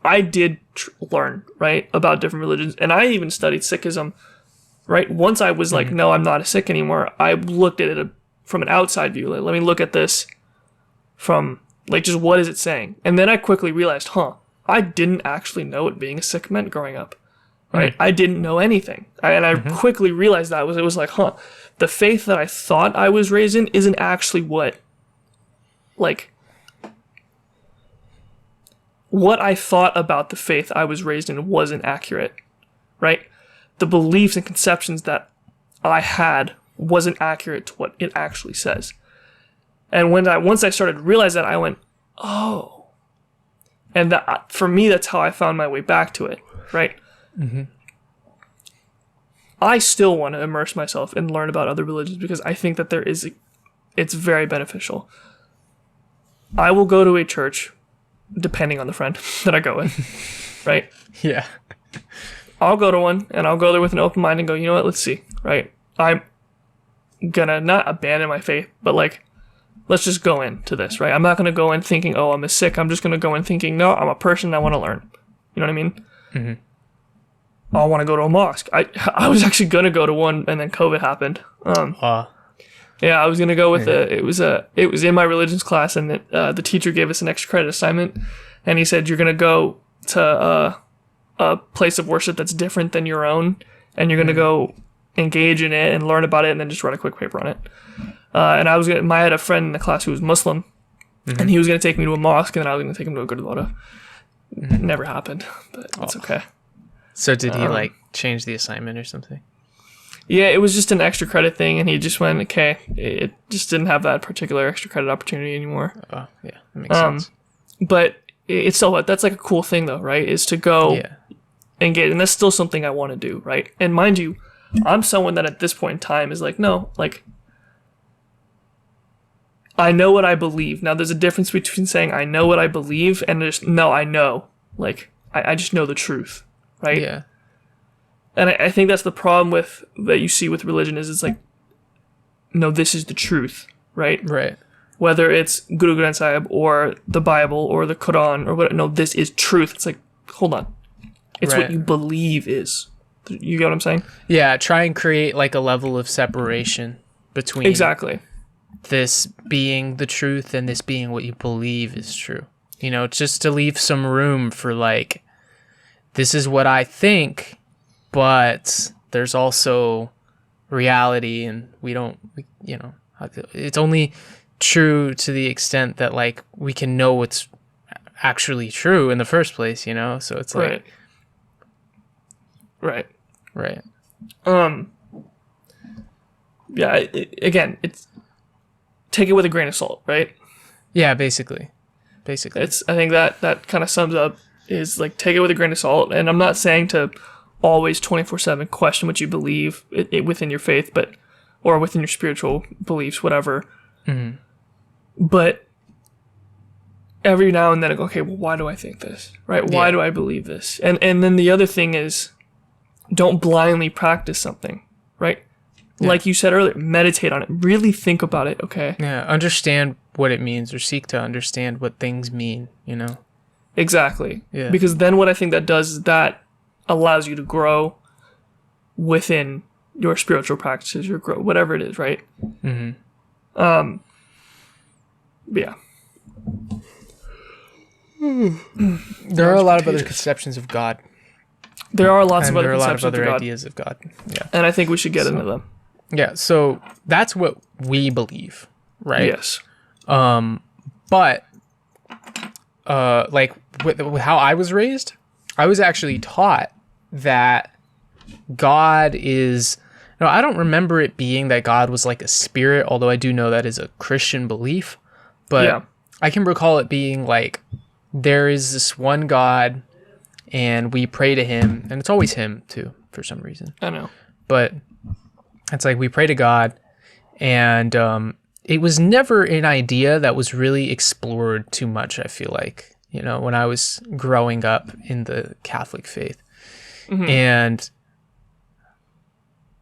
I did learn, right, about different religions, and I even studied Sikhism, right? Once I was like, no, I'm not a Sikh anymore, I looked at it from an outside view. Like, let me look at this from, like, just what is it saying? And then I quickly realized, I didn't actually know what being a Sikh meant growing up, right? I didn't know anything. I quickly realized that it was like, the faith that I thought I was raised in isn't actually what I thought about the faith I was raised in wasn't accurate, right? The beliefs and conceptions that I had wasn't accurate to what it actually says. And once I started to realize that, I went, oh. And that, for me, that's how I found my way back to it, right? Mm-hmm. I still want to immerse myself and learn about other religions because I think that it's very beneficial. I will go to a church, depending on the friend that I go with, right? Yeah. I'll go to one, and I'll go there with an open mind and go, you know what, let's see, right? I'm gonna not abandon my faith, but like, let's just go into this, right? I'm not gonna go in thinking, oh, I'm a Sikh. I'm just gonna go in thinking, no, I'm a person, I want to learn. You know what I mean? Mm-hmm. I want to go to a mosque. I was actually gonna go to one, and then COVID happened. Yeah, I was gonna go with it was in my religions class, and the teacher gave us an extra credit assignment, and he said you're gonna go to a place of worship that's different than your own, and you're gonna go engage in it and learn about it, and then just write a quick paper on it. And I had a friend in the class who was Muslim, and he was gonna take me to a mosque, and then I was gonna take him to a gurdwara. Never happened, but it's okay. So did he change the assignment or something? Yeah, it was just an extra credit thing, and he just went, okay, it just didn't have that particular extra credit opportunity anymore. Oh, yeah, that makes sense. But it's still, that's like a cool thing, though, right? Is to go and get, and that's still something I want to do, right? And mind you, I'm someone that at this point in time is like, no, like, I know what I believe. Now, there's a difference between saying I know what I believe and just, no, I know. Like, I just know the truth, right? Yeah. And I think that's the problem that you see with religion is it's like, no, this is the truth, right? Right. Whether it's Guru Granth Sahib or the Bible or the Quran or what, no, this is truth. It's like, hold on. It's what you believe is. You get what I'm saying? Yeah, try and create like a level of separation between this being the truth and this being what you believe is true. You know, just to leave some room for like, this is what I think, but there's also reality, and it's only true to the extent that like we can know what's actually true in the first place, you know? So it's like Right. Yeah, again, it's take it with a grain of salt, right? Yeah, basically. I think that kind of sums up is like take it with a grain of salt, and I'm not saying to always 24/7 question what you believe within your faith, or within your spiritual beliefs, whatever. Mm-hmm. But every now and then I go, okay, well, why do I think this, right? Why do I believe this? And then the other thing is, don't blindly practice something, right? Yeah. Like you said earlier, meditate on it. Really think about it, okay? Yeah, understand what it means, or seek to understand what things mean, you know? Exactly. Yeah. Because then what I think that does is that allows you to grow within your spiritual practices, your grow, whatever it is, right? Mm-hmm. Yeah. There are a lot of other conceptions of God. There are lots of other conceptions of God. There are a lot of other ideas of God. Yeah. And I think we should get into them. Yeah, so that's what we believe, right? Yes. But like with how I was raised, I was actually taught that God is... No, I don't remember it being that God was like a spirit, although I do know that is a Christian belief. But I can recall it being like, there is this one God and we pray to him, and it's always him too, for some reason. I know. But it's like we pray to God, and it was never an idea that was really explored too much, I feel like, you know, when I was growing up in the Catholic faith. Mm-hmm. And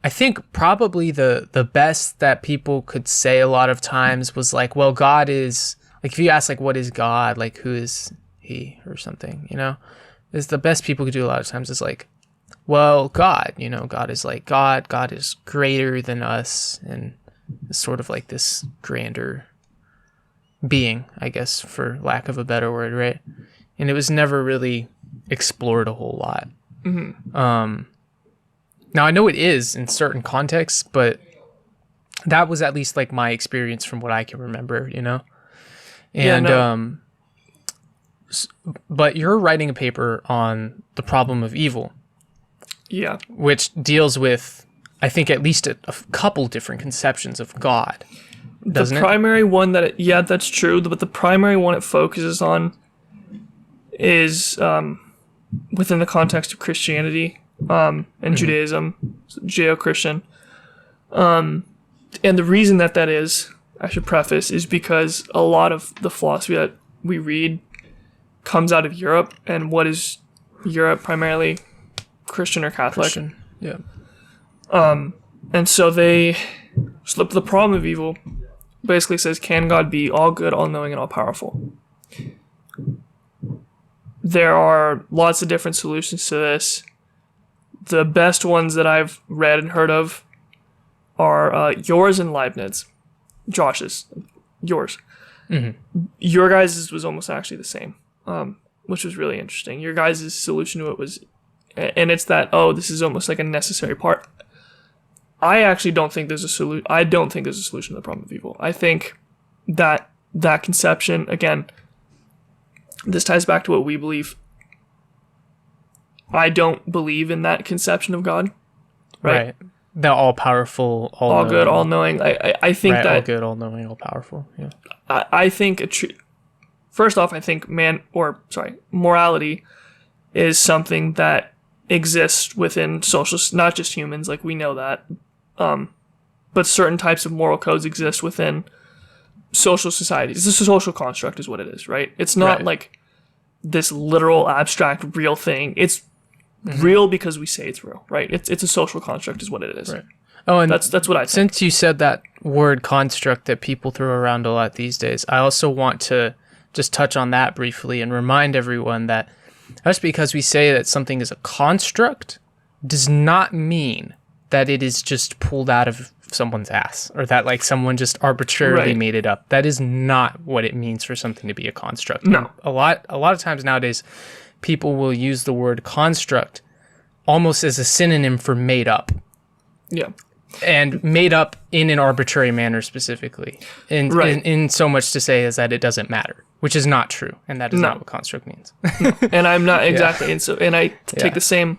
I think probably the best that people could say a lot of times was like, well, God is, like, if you ask, like, what is God? Like, who is he or something, you know? Is the best people could do a lot of times is like, well, God, you know, God is like God. God is greater than us and is sort of like this grander being, I guess, for lack of a better word, right? And it was never really explored a whole lot. Mm-hmm. Now, I know it is in certain contexts, but that was at least like my experience from what I can remember, you know? And, yeah, no. But you're writing a paper on the problem of evil. Yeah. Which deals with, I think, at least a couple different conceptions of God, doesn't it? The primary one yeah, that's true, but the primary one it focuses on is within the context of Christianity and Judaism, Judeo-Christian. And the reason that is, I should preface, is because a lot of the philosophy that we read comes out of Europe, and what is Europe primarily? Christian or Catholic. Christian, yeah. And so the problem of evil basically says, can God be all good, all knowing, and all powerful? There are lots of different solutions to this. The best ones that I've read and heard of are yours and Leibniz. Josh's. Yours. Mm-hmm. Your guys' was almost actually the same, which was really interesting. Your guys' solution to it was, and it's that, this is almost like a necessary part. I actually don't think there's a solution. I don't think there's a solution to the problem of evil. I think that conception, again, this ties back to what we believe. I don't believe in that conception of God. Right. The all-powerful, all good, all-knowing. I think right, that... all good, all-knowing, all-powerful, yeah. I think... First off, I think morality is something that exists within social... Not just humans, like we know that. But certain types of moral codes exist within social societies. It's a social construct is what it is, right? It's not like this literal, abstract, real thing. It's real because we say it's real, right? It's a social construct is what it is. Right. Oh, and that's what I think. Since you said that word construct that people throw around a lot these days, I also want to just touch on that briefly and remind everyone that just because we say that something is a construct does not mean that it is just pulled out of someone's ass or that like someone just arbitrarily made it up. That is not what it means for something to be a construct. No. A lot of times nowadays, people will use the word construct almost as a synonym for made up. Yeah. And made up in an arbitrary manner specifically. And in so much to say is that it doesn't matter, which is not true. And that is not what construct means. And I'm not exactly. Yeah. And I take the same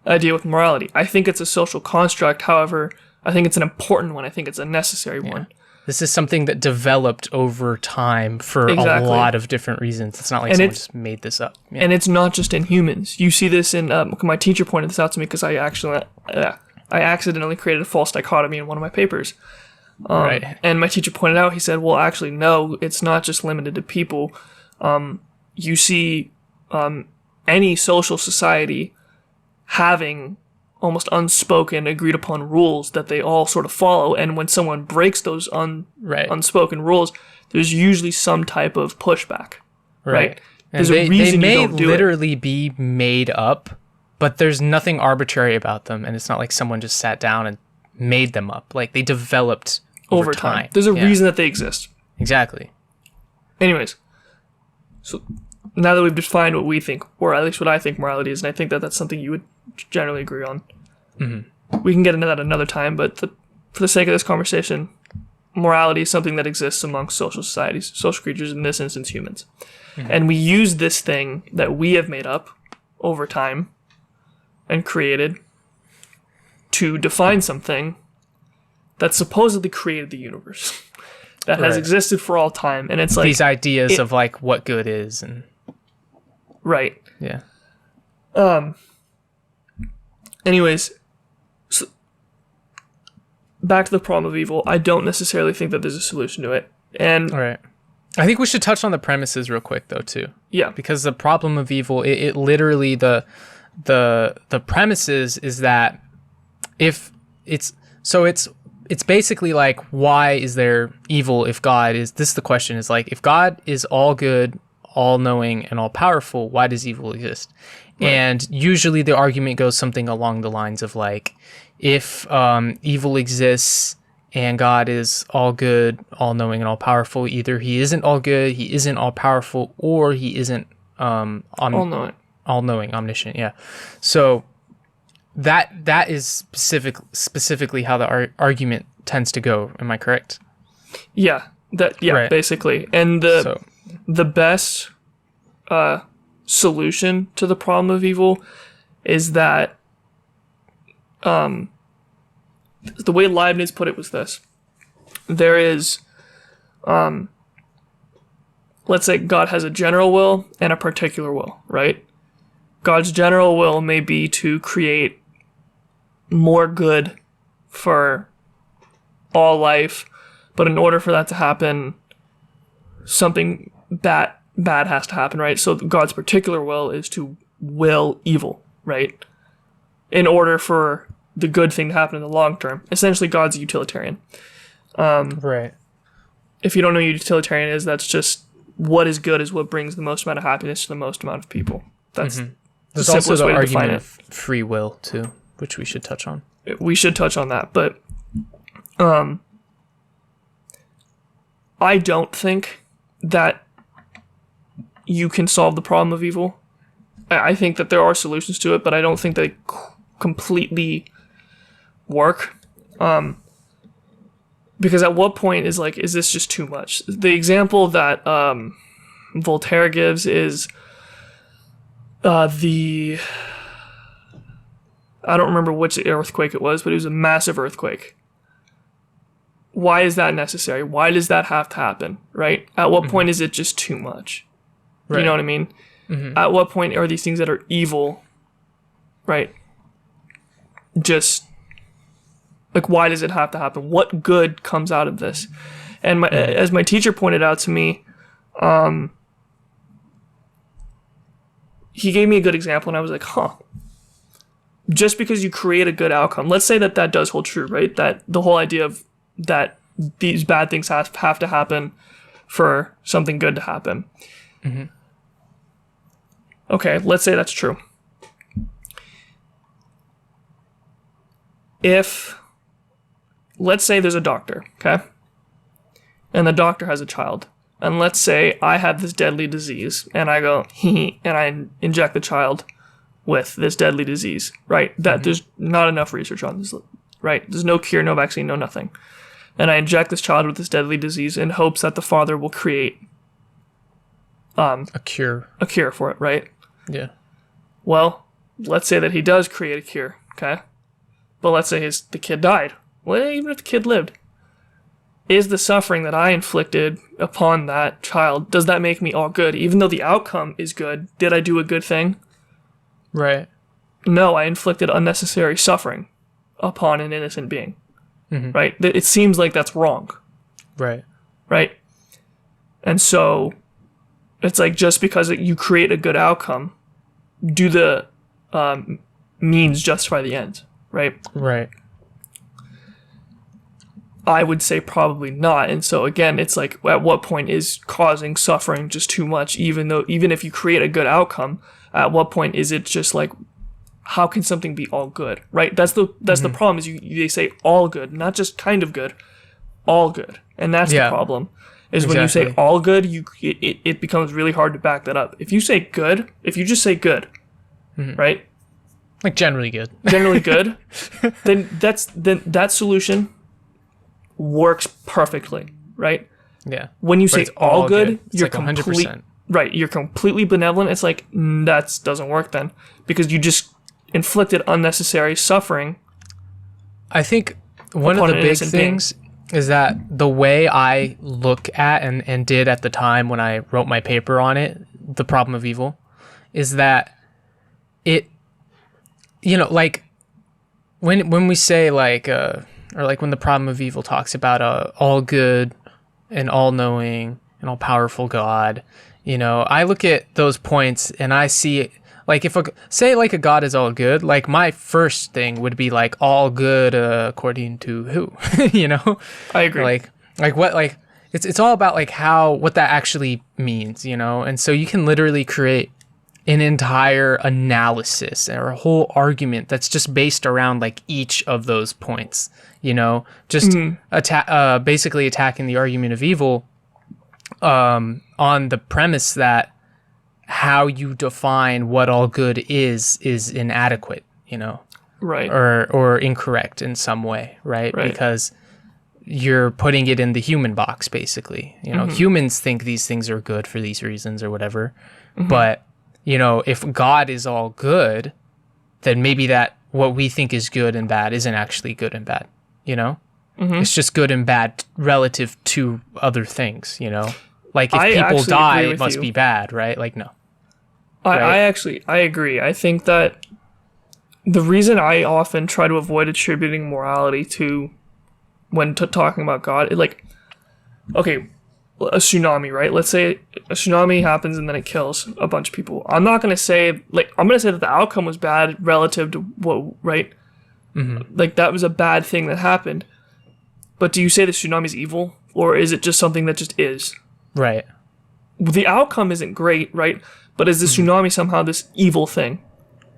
idea with morality. I think it's a social construct. However, I think it's an important one. I think it's a necessary one. This is something that developed over time for a lot of different reasons. It's not like someone just made this up. Yeah. And it's not just in humans. You see this in, my teacher pointed this out to me because I accidentally created a false dichotomy in one of my papers. And my teacher pointed out, he said, well, actually, no, it's not just limited to people. You see any social society having almost unspoken, agreed upon rules that they all sort of follow. And when someone breaks those unspoken rules, there's usually some type of pushback. Right. There's a reason they may literally be made up, but there's nothing arbitrary about them. And it's not like someone just sat down and made them up. Like they developed over time. There's a reason that they exist. Exactly. Anyways, so now that we've defined what we think, or at least what I think morality is, and I think that that's something you would generally agree on. Mm-hmm. We can get into that another time, but for the sake of this conversation, morality is something that exists amongst social societies, social creatures, in this instance, humans. Mm-hmm. And we use this thing that we have made up over time and created to define something that supposedly created the universe. that has existed for all time, and it's like these ideas of like what good is, and right. Yeah. Anyways, so back to the problem of evil. I don't necessarily think that there's a solution to it. And all right. I think we should touch on the premises real quick though too. Yeah. Because the problem of evil, it literally the premises is that if it's basically like, why is there evil if God is, this is the question, is like, if God is all good, all knowing, and all powerful, why does evil exist? Right. And usually the argument goes something along the lines of like, if evil exists and God is all good, all knowing, and all powerful, either he isn't all good, he isn't all powerful, or he isn't all knowing, omniscient. Yeah. So that is specifically how the argument tends to go. Am I correct? Yeah. Right. Basically. And the best solution to the problem of evil is that the way Leibniz put it was this. There is let's say God has a general will and a particular will, right? God's general will may be to create more good for all life, but in order for that to happen, something bad has to happen, right? So God's particular will is to will evil, right? In order for the good thing to happen in the long term. Essentially, God's a utilitarian. Right. If you don't know what utilitarian is, that's just what is good is what brings the most amount of happiness to the most amount of people. That's There's the also simplest the way to argument define of free will too, which we should touch on. We should touch on that, but I don't think that you can solve the problem of evil. I think that there are solutions to it, but I don't think they completely work. Because at what point is this just too much? The example that Voltaire gives is I don't remember which earthquake it was, but it was a massive earthquake. Why is that necessary? Why does that have to happen, right? At what point is it just too much? Right. You know what I mean? At what point are these things that are evil, right? Just, like, why does it have to happen? What good comes out of this? And as my teacher pointed out to me, he gave me a good example, and I was like, just because you create a good outcome, let's say that does hold true, right? That the whole idea of that these bad things have to happen for something good to happen. Okay, let's say that's true. Let's say there's a doctor, okay? And the doctor has a child. And let's say I have this deadly disease, and I go, and I inject the child with this deadly disease, right? That there's not enough research on this, right? There's no cure, no vaccine, no nothing. And I inject this child with this deadly disease in hopes that the father will create a cure for it, right? Yeah. Well, let's say that he does create a cure, okay? But let's say the kid died. Well, even if the kid lived, is the suffering that I inflicted upon that child, does that make me all good? Even though the outcome is good, did I do a good thing? Right. No, I inflicted unnecessary suffering upon an innocent being. Right? It seems like that's wrong. Right. Right? And so, it's like, just because you create a good outcome, do the means justify the end? Right? Right. I would say probably not. And so again, it's like, at what point is causing suffering just too much? Even if you create a good outcome, at what point is it just like, how can something be all good? Right? That's the problem, is they say all good, not just kind of good, all good. And that's the problem. Is when you say all good, it becomes really hard to back that up. If you say good, if you just say good, right? Like generally good. Generally good, then that solution works perfectly, right? Yeah. When you say all good, you're like 100%. Right, you're completely benevolent. It's like, that doesn't work then, because you just inflicted unnecessary suffering. I think one of the big things is that the way I look at and did at the time when I wrote my paper on it, the problem of evil, is that it, like when we say like, or like when the problem of evil talks about all good and all knowing and all powerful God, I look at those points and I see like if say like a God is all good, like my first thing would be like all good according to who, I agree. Like what, like it's all about like what that actually means, and so you can literally create an entire analysis or a whole argument that's just based around like each of those points, just basically attacking the argument of evil on the premise that how you define what all good is inadequate, right, or incorrect in some way, right? Because you're putting it in the human box, basically. Humans think these things are good for these reasons or whatever, but if God is all good, then maybe that what we think is good and bad isn't actually good and bad, It's just good and bad relative to other things, Like if people die, it must be bad, right? Like, no. I agree. I think that the reason I often try to avoid attributing morality to when talking about God, okay, a tsunami, right? Let's say a tsunami happens and then it kills a bunch of people. I'm not going to say, I'm going to say that the outcome was bad relative to what, right? Like that was a bad thing that happened. But do you say the tsunami is evil, or is it just something that just is? Right. The outcome isn't great, right? But is the tsunami somehow this evil thing?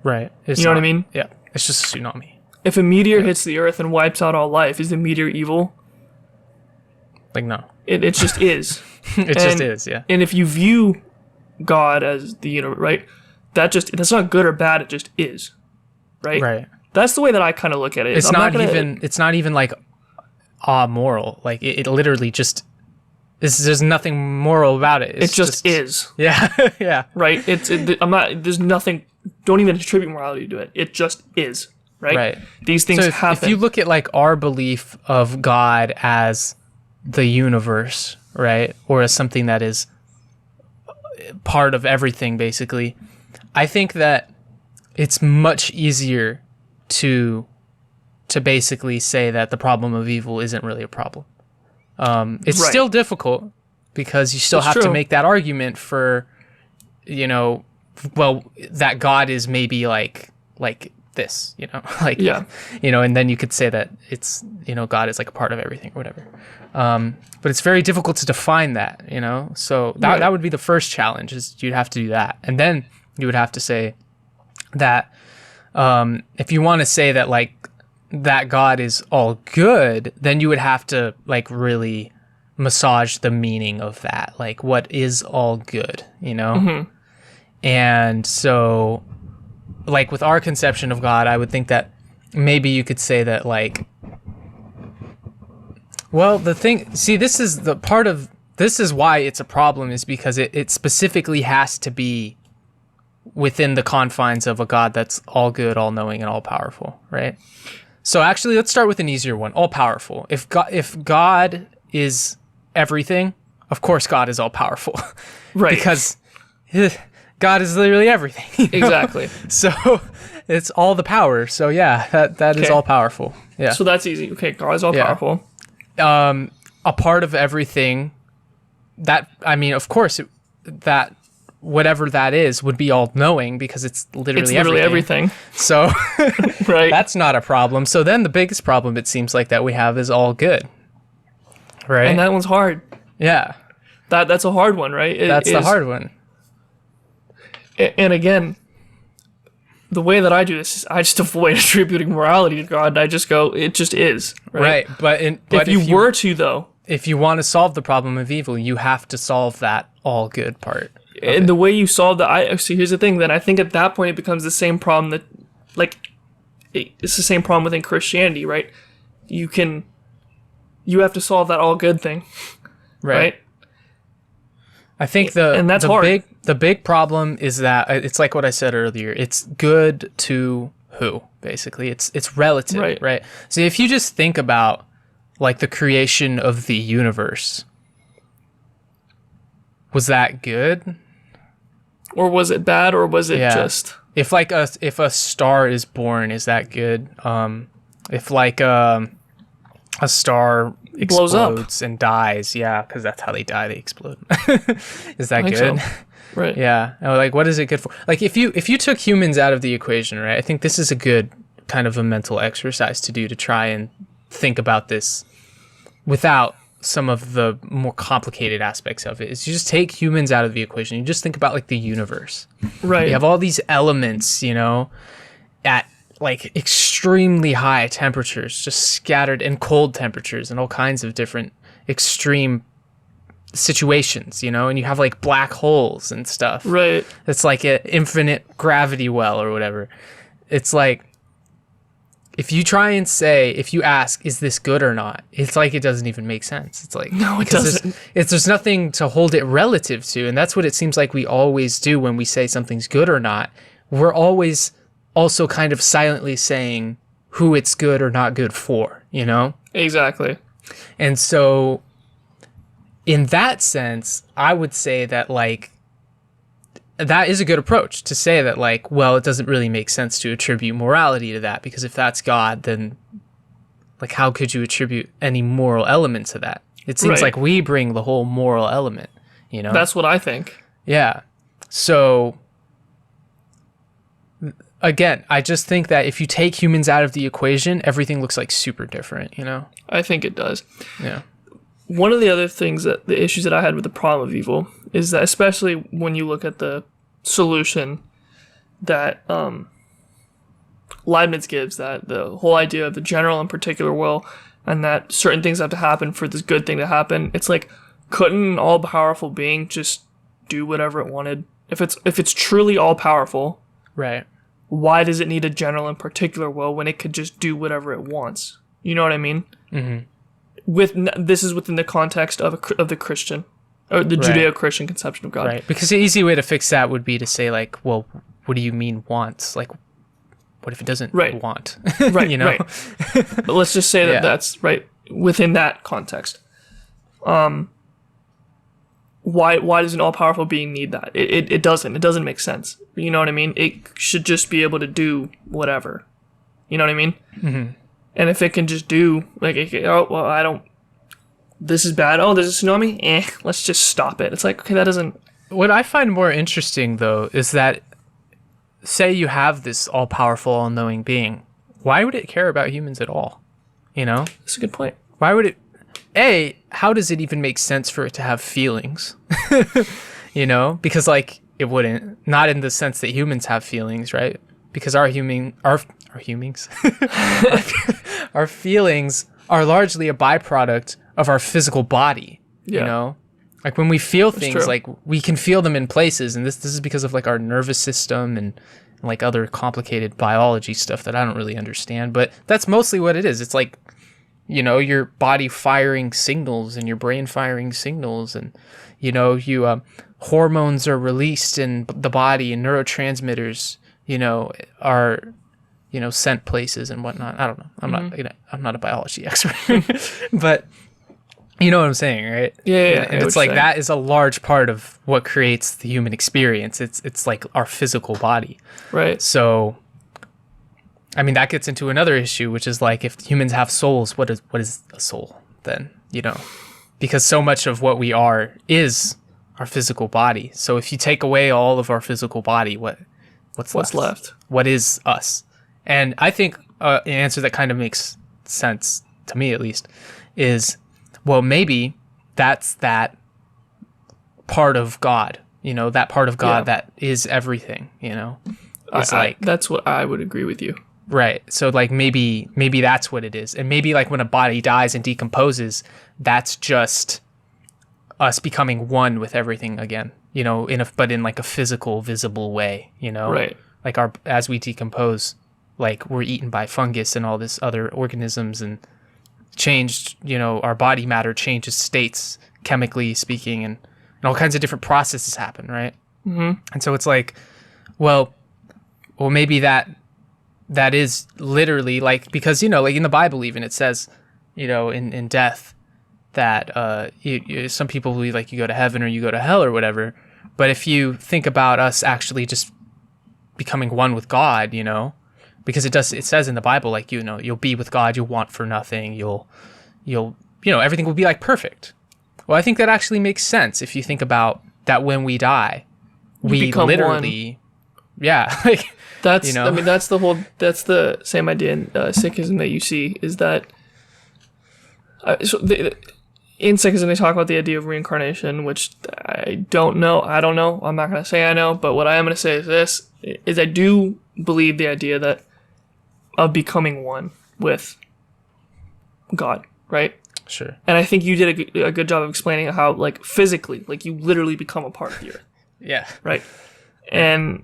Right. You know what I mean? Yeah. It's just a tsunami. If a meteor hits the earth and wipes out all life, is the meteor evil? Like, no. It just is. Just is, yeah. And if you view God as the universe, right? That's not good or bad, it just is. Right? Right. That's the way that I kind of look at it. It's not even like moral. Like it literally just there's nothing moral about it. It just is. Yeah. Yeah. Right? There's nothing, don't even attribute morality to it. It just is. Right? These things happen. If you look at like our belief of God as the universe, right? Or as something that is part of everything, basically, I think that it's much easier to basically say that the problem of evil isn't really a problem. It's still difficult because you still have to make that argument for, that God is maybe like this, and then you could say that it's, God is like a part of everything or whatever. But it's very difficult to define that, so that would be the first challenge, is you'd have to do that. And then you would have to say that, if you want to say that like that God is all good, then you would have to like really massage the meaning of that. Like, what is all good, And so like with our conception of God, I would think that maybe you could say that like, well, this is why it's a problem, is because it specifically has to be within the confines of a God that's all good, all knowing, and all powerful, right? So actually, let's start with an easier one, all powerful. If God is everything, of course God is all powerful. Right. Because God is literally everything. Exactly. So it's all the power. So yeah, that is all powerful. Yeah. So that's easy. Okay, God is all powerful. A part of everything that, of course, that whatever that is would be all knowing, because it's literally everything. So right. That's not a problem. So then the biggest problem, it seems like, that we have is all good. Right. And that one's hard. Yeah. That's a hard one, right? That's the hard one. And again, the way that I do this is I just avoid attributing morality to God, and I just go, it just is. Right. But if you were to, though, if you want to solve the problem of evil, you have to solve that all good part. And the way you solve that, see, here's the thing. Then I think at that point it becomes the same problem that, it's the same problem within Christianity, right? You have to solve that all good thing, right? I think that's hard. The big problem is that it's like what I said earlier. It's good to who, basically. It's relative, right? So if you just think about like the creation of the universe, was that good? Or was it bad, or was it just... If a star is born, is that good? If like a star blows up explodes and dies, because that's how they die, they explode. Is that good? So. Right. Yeah. Like, what is it good for? Like, if you took humans out of the equation, right? I think this is a good kind of a mental exercise to do, to try and think about this without some of the more complicated aspects of it. Is you just take humans out of the equation. You just think about like the universe. Right. You have all these elements, at like extremely high temperatures, just scattered, and cold temperatures, and all kinds of different extreme situations, and you have like black holes and stuff. Right. It's like an infinite gravity well or whatever. It's like, if you try and say, if you ask, is this good or not? It's like, it doesn't even make sense. It's like, no, it doesn't. There's nothing to hold it relative to. And that's what it seems like we always do when we say something's good or not. We're always also kind of silently saying who it's good or not good for, Exactly. And so in that sense, I would say that like, that is a good approach to say that like, well, it doesn't really make sense to attribute morality to that, because if that's God, then like, how could you attribute any moral element to that? It seems like we bring the whole moral element, That's what I think. Yeah. So again, I just think that if you take humans out of the equation, everything looks like super different, I think it does. Yeah. One of the other things the issues that I had with the problem of evil is that, especially when you look at the solution that Leibniz gives, that the whole idea of the general and particular will, and that certain things have to happen for this good thing to happen. It's like, couldn't an all-powerful being just do whatever it wanted? If it's truly all-powerful, right? Why does it need a general and particular will when it could just do whatever it wants? You know what I mean? Mm-hmm. This is within the context of the Christian, or the Judeo-Christian conception of God. Right. Because the easy way to fix that would be to say like, well, what do you mean wants? Like, what if it doesn't want? Right. Right. But let's just say that that's right within that context. Why does an all-powerful being need that? It doesn't. It doesn't make sense. You know what I mean? It should just be able to do whatever. You know what I mean? Mm-hmm. And if it can just do, like, this is bad. Oh, there's a tsunami? Let's just stop it. It's like, okay, that doesn't... What I find more interesting, though, is that, say you have this all-powerful, all-knowing being, why would it care about humans at all? That's a good point. Why would it... how does it even make sense for it to have feelings? Because, like, it wouldn't. Not in the sense that humans have feelings, right? Because our feelings are largely a byproduct of our physical body, Like, when we feel things, like, we can feel them in places, and this is because of, like, our nervous system and like, other complicated biology stuff that I don't really understand, but that's mostly what it is. It's like, your body firing signals and your brain firing signals, and hormones are released in the body, and neurotransmitters are sent places and whatnot. I don't know. I'm not a biology expert, but you know what I'm saying, right? Yeah. And it's like, that is a large part of what creates the human experience. It's like our physical body, right? So I mean, that gets into another issue, which is like, if humans have souls, what is a soul then? Because so much of what we are is our physical body. So if you take away all of our physical body, what's left? What is us? And I think an answer that kind of makes sense to me, at least, is, well, maybe that's that part of God. That part of God that is everything. That's what I would agree with you. Right. So like, maybe that's what it is. And maybe like, when a body dies and decomposes, that's just us becoming one with everything again, but in like a physical, visible way, Right. Like, as we decompose, like, we're eaten by fungus and all this other organisms, and changed, our body matter changes states, chemically speaking, and all kinds of different processes happen, right? Mm-hmm. And so it's like, well, maybe that is literally like, because, like, in the Bible even, it says, in death, that some people believe like you go to heaven or you go to hell or whatever. But if you think about us actually just becoming one with God, because it says in the Bible, like, you'll be with God, you'll want for nothing, you'll everything will be like perfect. Well, I think that actually makes sense if you think about that when we die, we literally, one. Yeah, like that's I mean that's the same idea in Sikhism that you see is that in Sikhism they talk about the idea of reincarnation, which I don't know. I'm not going to say I know, but what I am going to say is this: is I do believe the idea of becoming one with God, right? Sure. And I think you did a good job of explaining how, like, physically, like, you literally become a part of the earth. Yeah. Right. And,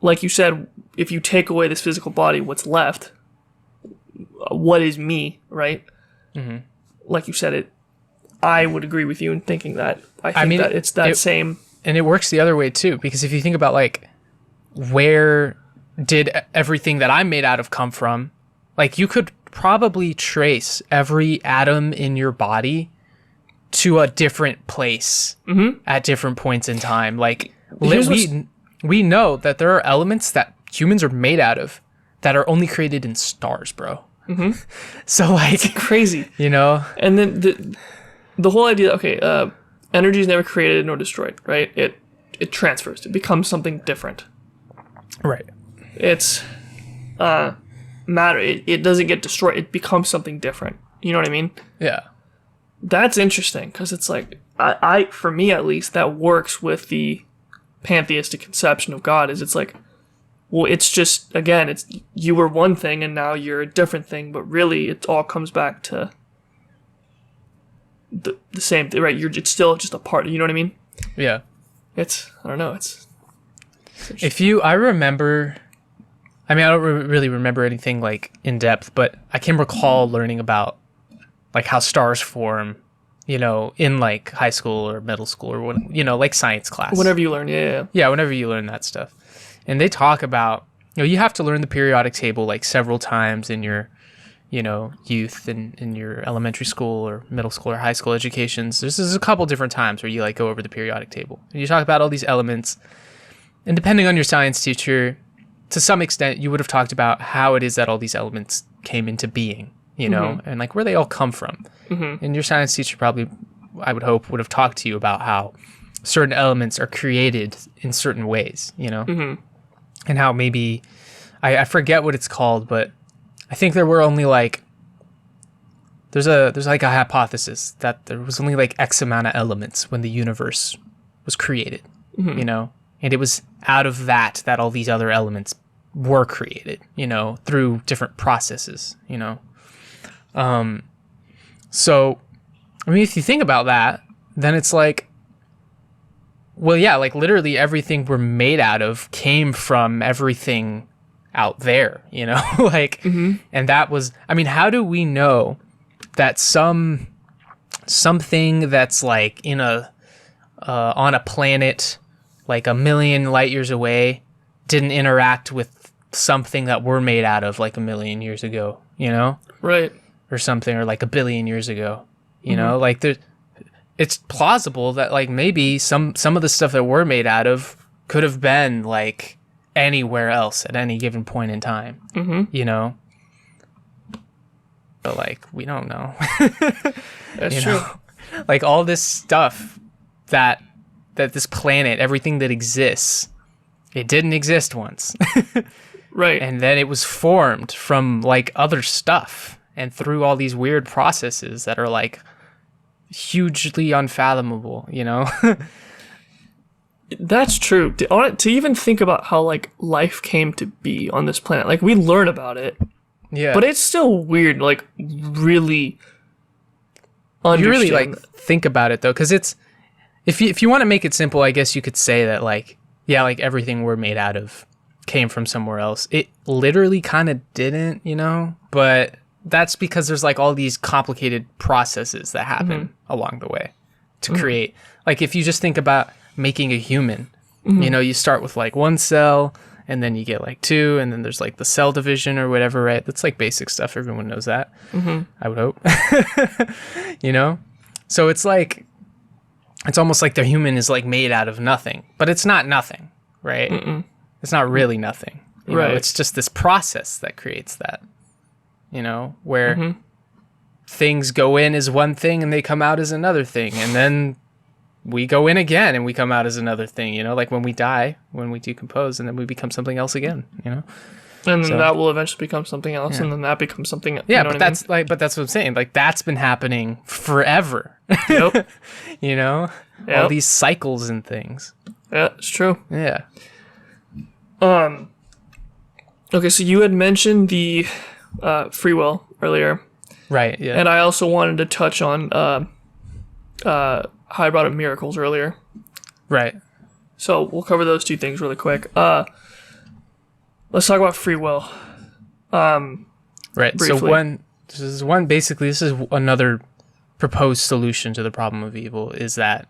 like you said, if you take away this physical body, what's left? What is me, right? Mm-hmm. Like you said, I would agree with you in thinking that. I mean, that it's that same. And it works the other way, too, because if you think about, like, where did everything that I'm made out of come from? Like, you could probably trace every atom in your body to a different place at different points in time. Like, we know that there are elements that humans are made out of that are only created in stars, bro. Mm-hmm. So, like, it's crazy, And then the whole idea, energy is never created nor destroyed, right? It transfers. It becomes something different. Right. It's matter. It doesn't get destroyed. It becomes something different. You know what I mean? Yeah. That's interesting because it's like I for me at least, that works with the pantheistic conception of God. Is it's like, well, it's just, again, it's you were one thing and now you're a different thing, but really it all comes back to the same thing, right? It's still just a part. You know what I mean? Yeah. I don't know. I remember. I mean, I don't really remember anything like in depth, but I can recall learning about like how stars form, in like high school or middle school or what, like science class. Whenever you learn, yeah. Yeah, whenever you learn that stuff. And they talk about, you have to learn the periodic table like several times in your, youth and in your elementary school or middle school or high school educations. There's a couple different times where you like go over the periodic table. And you talk about all these elements. And depending on your science teacher, to some extent, you would have talked about how it is that all these elements came into being, and like where they all come from. Mm-hmm. And your science teacher probably, I would hope, would have talked to you about how certain elements are created in certain ways, and how maybe, I forget what it's called, but I think there were only like, there's like a hypothesis that there was only like X amount of elements when the universe was created, and it was out of that all these other elements were created, through different processes, So, I mean, if you think about that, then it's like, well, yeah, like literally everything we're made out of came from everything out there, like, and that was, I mean, how do we know that something that's like in on a planet like a million light years away didn't interact with something that we're made out of like a million years ago, Right. Or something, or like a billion years ago, like it's plausible that like maybe some of the stuff that we're made out of could have been like anywhere else at any given point in time, but like we don't know. That's true. Like all this stuff that this planet, everything that exists, it didn't exist once. Right. And then it was formed from like other stuff and through all these weird processes that are like hugely unfathomable, That's true. To even think about how like life came to be on this planet, like we learn about it. Yeah. But it's still weird, like really understand. You really like think about it though, because it's, if you want to make it simple, I guess you could say that like, yeah, like everything we're made out of came from somewhere else. It literally kind of didn't, but that's because there's like all these complicated processes that happen along the way to create. Like if you just think about making a human, you start with like one cell and then you get like 2, and then there's like the cell division or whatever, right? That's like basic stuff. Everyone knows that. I would hope. You know? So it's like, it's almost like the human is like made out of nothing, but it's not nothing, right? It's not really nothing. You know, it's just this process that creates that, you know, where things go in as one thing and they come out as another thing. And then we go in again and we come out as another thing, you know, like when we die, when we decompose, and then we become something else again, you know? And then that will eventually become something else, and then that becomes something else. Yeah, you know but that's like, but that's what I'm saying. Like, that's been happening forever. Yep. You know? All these cycles and things. Yeah, it's true. Yeah. Okay, so you had mentioned the free will earlier. Right, yeah. And I also wanted to touch on how I brought up miracles earlier. Right. So we'll cover those 2 things really quick. Let's talk about free will. Right. Briefly. So this is another proposed solution to the problem of evil, is that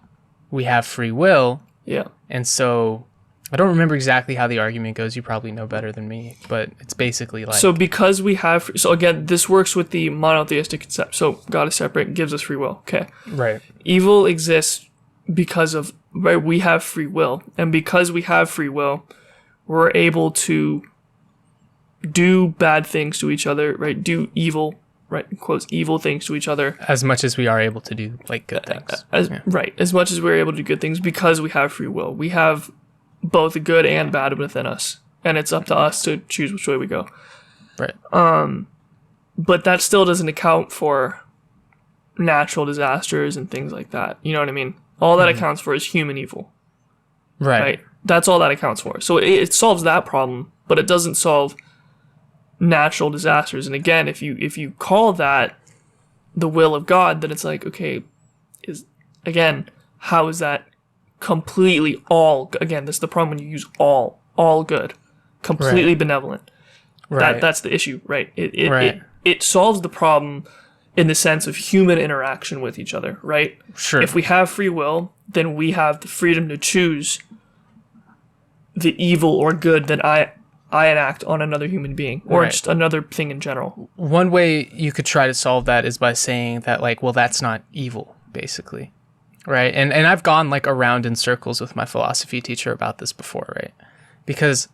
we have free will. Yeah. And so I don't remember exactly how the argument goes. You probably know better than me, but it's basically like... So because we have... So again, this works with the monotheistic concept. So God is separate, gives us free will. Okay. Right. Evil exists because of... Right, we have free will. And because we have free will, we're able to do bad things to each other, right? Do evil, right, in quotes, evil things to each other. As much as we are able to do, like, good things. Right. As much as we're able to do good things because we have free will. We have both the good and bad within us. And it's up to us to choose which way we go. Right. But that still doesn't account for natural disasters and things like that. You know what I mean? All that accounts for is human evil. Right. That's all that accounts for. So it solves that problem, but it doesn't solve natural disasters. And again, if you call that the will of God, then it's like, okay, how is that completely all, again, that's the problem when you use all good, completely benevolent. Right. That's the issue, right? It solves the problem in the sense of human interaction with each other, right? Sure. If we have free will, then we have the freedom to choose the evil or good that I enact on another human being, or just another thing in general. One way you could try to solve that is by saying that, like, well, that's not evil, basically. Right? And I've gone, like, around in circles with my philosophy teacher about this before, right? Because,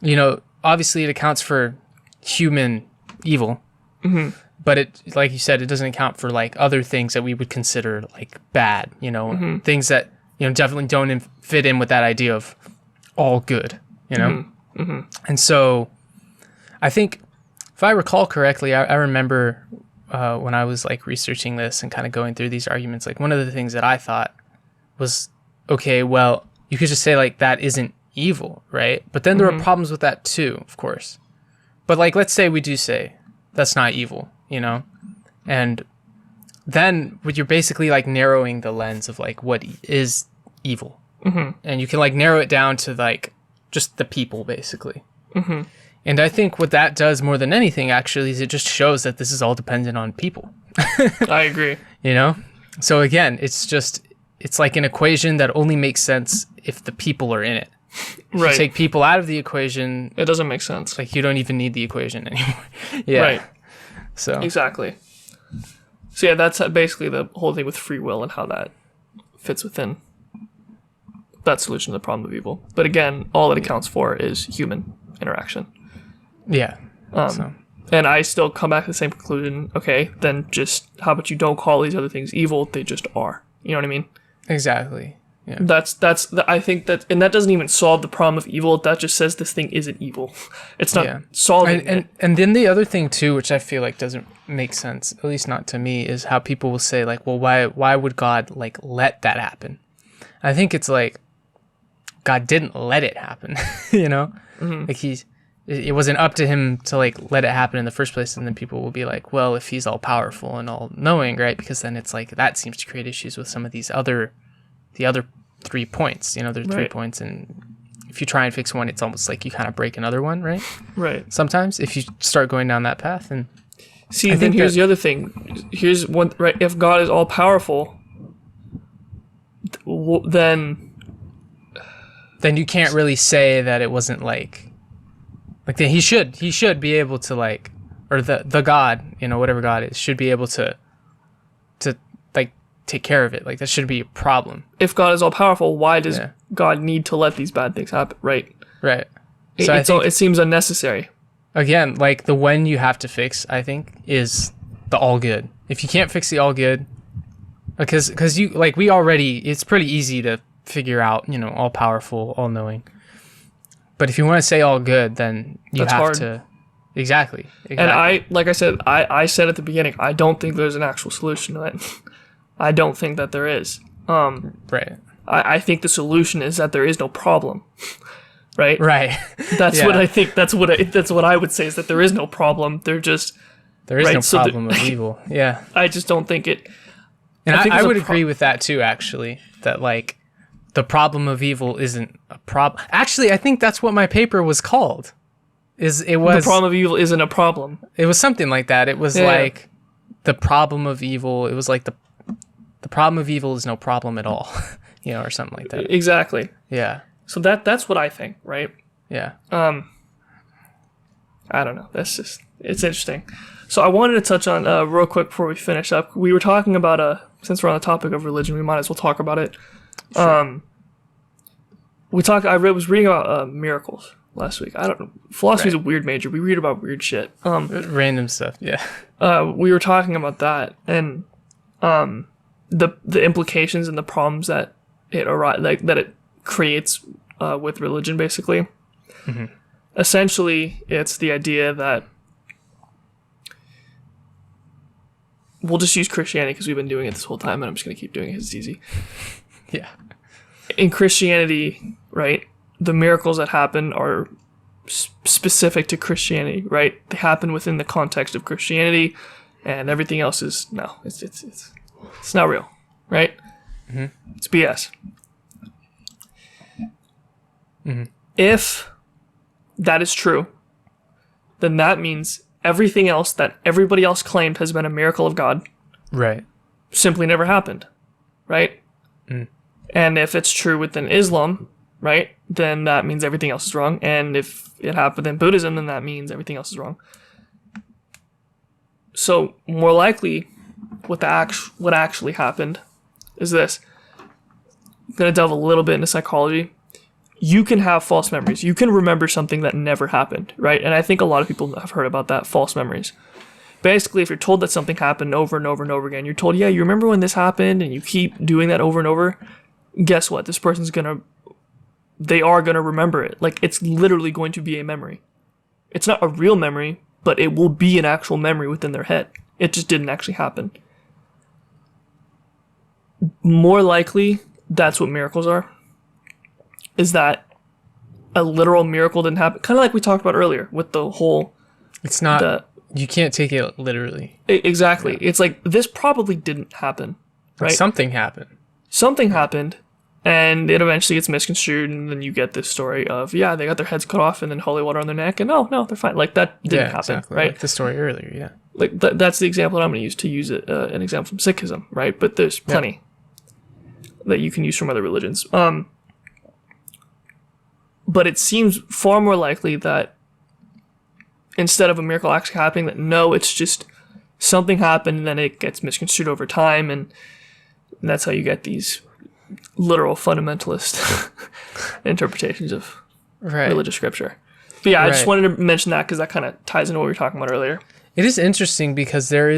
you know, obviously it accounts for human evil, but it, like you said, it doesn't account for, like, other things that we would consider, like, bad, you know, things that, you know, definitely don't fit in with that idea of all good, you know? And so I think, if I recall correctly, I remember when I was like researching this and kind of going through these arguments, like one of the things that I thought was, okay, well, you could just say like that isn't evil, right? But then there are problems with that too, of course. But like, let's say we do say that's not evil, you know? And then you're basically like narrowing the lens of like what is evil. And you can like narrow it down to like just the people, basically. And I think what that does more than anything, actually, is it just shows that this is all dependent on people. I agree. You know? So again, it's like an equation that only makes sense if the people are in it. If you take people out of the equation, it doesn't make sense. Like you don't even need the equation anymore. Yeah. Right. So exactly. So yeah, that's basically the whole thing with free will and how that fits within that solution to the problem of evil. But again, all it accounts for is human interaction. Yeah. And I still come back to the same conclusion. Okay, then just how about you don't call these other things evil? They just are. You know what I mean? Exactly. Yeah. I think that, and that doesn't even solve the problem of evil. That just says this thing isn't evil. It's not solving it. And then the other thing too, which I feel like doesn't make sense, at least not to me, is how people will say like, well, why would God like let that happen? I think it's like God didn't let it happen. You know, like it wasn't up to him to like let it happen in the first place. And then people will be like, well, if he's all powerful and all knowing, right? Because then it's like that seems to create issues with some of the other 3 points. You know, there's 3 points, and if you try and fix one, it's almost like you kind of break another one, right? Right. Sometimes if you start going down that path, and see, then here's the other thing. Here's one, right? If God is all powerful, then you can't really say that it wasn't like Like he should be able to like, or the God, whatever God is, should be able to like take care of it. Like that shouldn't be a problem. If God is all powerful, why does God need to let these bad things happen? Right. So it seems unnecessary. Again, like the when you have to fix, I think, is the all good. If you can't fix the all good, because you like it's pretty easy to figure out, all powerful, all knowing. But if you want to say all good, then that's have hard. To exactly. And I said at the beginning, I don't think there's an actual solution to it. I don't think that there is. Right. I think the solution is that there is no problem. Right. That's what I think. That's what I would say is that there is no problem. There is no problem of evil. Yeah. I just don't think it. And I would agree with that too. Actually, that like the problem of evil isn't a problem. Actually, I think that's what my paper was called. The problem of evil isn't a problem. It was something like that. It was like the problem of evil. It was like the problem of evil is no problem at all, or something like that. Exactly. Yeah. So that's what I think, right? Yeah. I don't know. It's interesting. So I wanted to touch on real quick before we finish up. We were talking about since we're on the topic of religion, we might as well talk about it. Sure. I was reading about miracles last week. I don't know. Philosophy is a weird major. We read about weird shit. Random stuff. Yeah. We were talking about that and the implications and the problems that it creates with religion, basically. Mm-hmm. Essentially, it's the idea that we'll just use Christianity because we've been doing it this whole time, and I'm just going to keep doing it because it's easy. Yeah. In Christianity, right, the miracles that happen are specific to Christianity, right? They happen within the context of Christianity, and everything else is it's not real, right? Mm-hmm. It's BS. Mm-hmm. If that is true, then that means everything else that everybody else claimed has been a miracle of God, right, simply never happened, right? Mm. And if it's true within Islam, right, then that means everything else is wrong. And if it happened in Buddhism, then that means everything else is wrong. So more likely, what actually happened is this. I'm going to delve a little bit into psychology. You can have false memories. You can remember something that never happened, right? And I think a lot of people have heard about that, false memories. Basically, if you're told that something happened over and over and over again, you're told, yeah, you remember when this happened, and you keep doing that over and over, guess what? This person's they are going to remember it. Like, it's literally going to be a memory. It's not a real memory, but it will be an actual memory within their head. It just didn't actually happen. More likely, that's what miracles are. Is that a literal miracle didn't happen? Kind of like we talked about earlier with the whole... It's not... you can't take it literally. Exactly. Yeah. It's like, this probably didn't happen, right? Something happened. Something happened, and it eventually gets misconstrued, and then you get this story of, yeah, they got their heads cut off and then holy water on their neck, and no, they're fine. Like, that didn't happen, exactly. Right? Like the story earlier, yeah. Like, that's the example that I'm going to use an example from Sikhism, right? But there's plenty that you can use from other religions. But it seems far more likely that instead of a miracle actually happening, that no, it's just something happened and then it gets misconstrued over time, and that's how you get these literal fundamentalist interpretations of religious scripture. But yeah, I just wanted to mention that because that kind of ties into what we were talking about earlier. It is interesting because there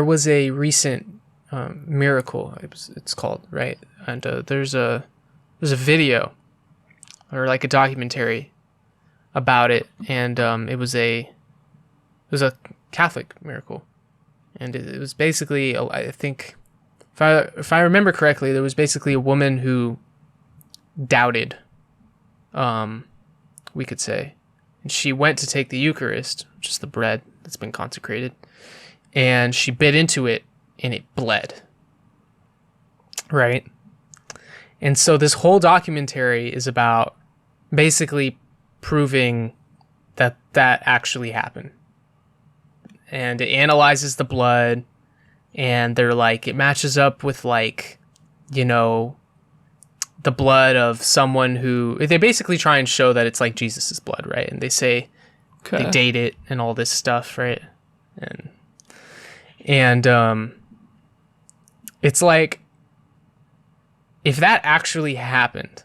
was a recent miracle, it's called, right? And there's a video or like a documentary about it, and it was a Catholic miracle, and it was basically, I think, if I remember correctly, there was basically a woman who doubted, we could say, and she went to take the Eucharist, which is the bread that's been consecrated, and she bit into it, and it bled, right? And so this whole documentary is about basically proving that actually happened. And it analyzes the blood, and they're like, it matches up with, like, the blood of someone who they basically try and show that it's like Jesus's blood, right? And they say they date it and all this stuff, right? And it's like, if that actually happened,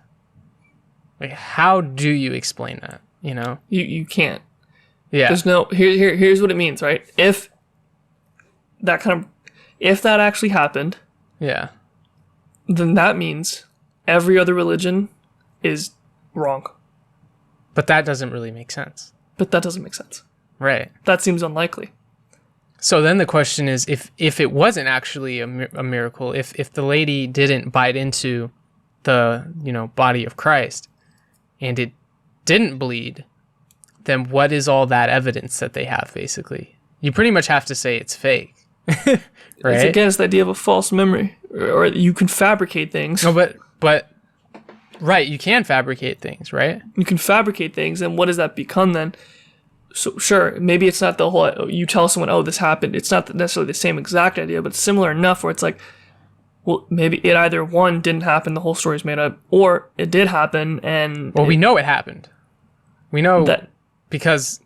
like, how do you explain that? You know, you can't. Yeah. There's no here's what it means, right? If that actually happened, yeah, then that means every other religion is wrong. But that doesn't really make sense. But that doesn't make sense. Right. That seems unlikely. So then the question is, if it wasn't actually a miracle, if the lady didn't bite into the, you know, body of Christ and it didn't bleed, then what is all that evidence that they have, basically? You pretty much have to say it's fake. Right? It's against the idea of a false memory, or you can fabricate things. No, but right, you can fabricate things, right? You can fabricate things, and what does that become then? So sure, maybe it's not the whole, you tell someone, oh, this happened. It's not necessarily the same exact idea, but similar enough where it's like, well, maybe it either, one, didn't happen, the whole story's made up, or it did happen, and... Well, we know it happened. We know that because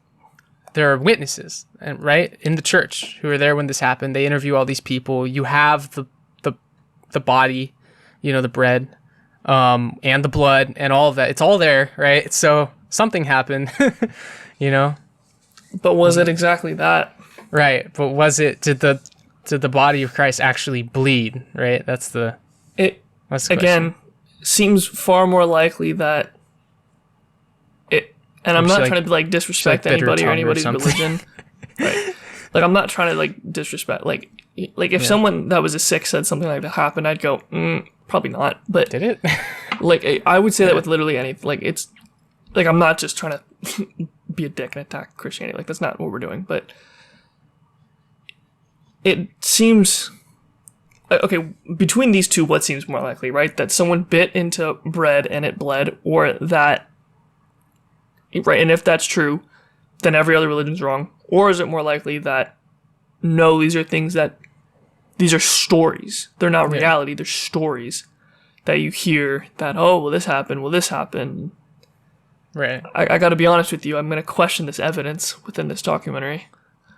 there are witnesses, and right, in the church who are there when this happened. They interview all these people. You have the body, you know, the bread, and the blood, and all of that. It's all there, right? So something happened, you know. But was it exactly that? Right, but was it? Did the body of Christ actually bleed? Right, that's the again seems far more likely that it. And I'm not trying to like disrespect anybody or anybody's religion. Right. Like, I'm not trying to like disrespect. Like if someone that was a Sikh said something like that happened, I'd go, probably not. But did it? Like, I would say that with literally anything. Like, it's like, I'm not just trying to be a dick and attack Christianity. Like, that's not what we're doing. But it seems, okay, between these two, what seems more likely, right? That someone bit into bread and it bled, or that, right? And if that's true, then every other religion's wrong. Or is it more likely that, no, these are stories. They're not reality. They're stories that you hear that, oh, well, this happened. Right. I got to be honest with you. I'm going to question this evidence within this documentary.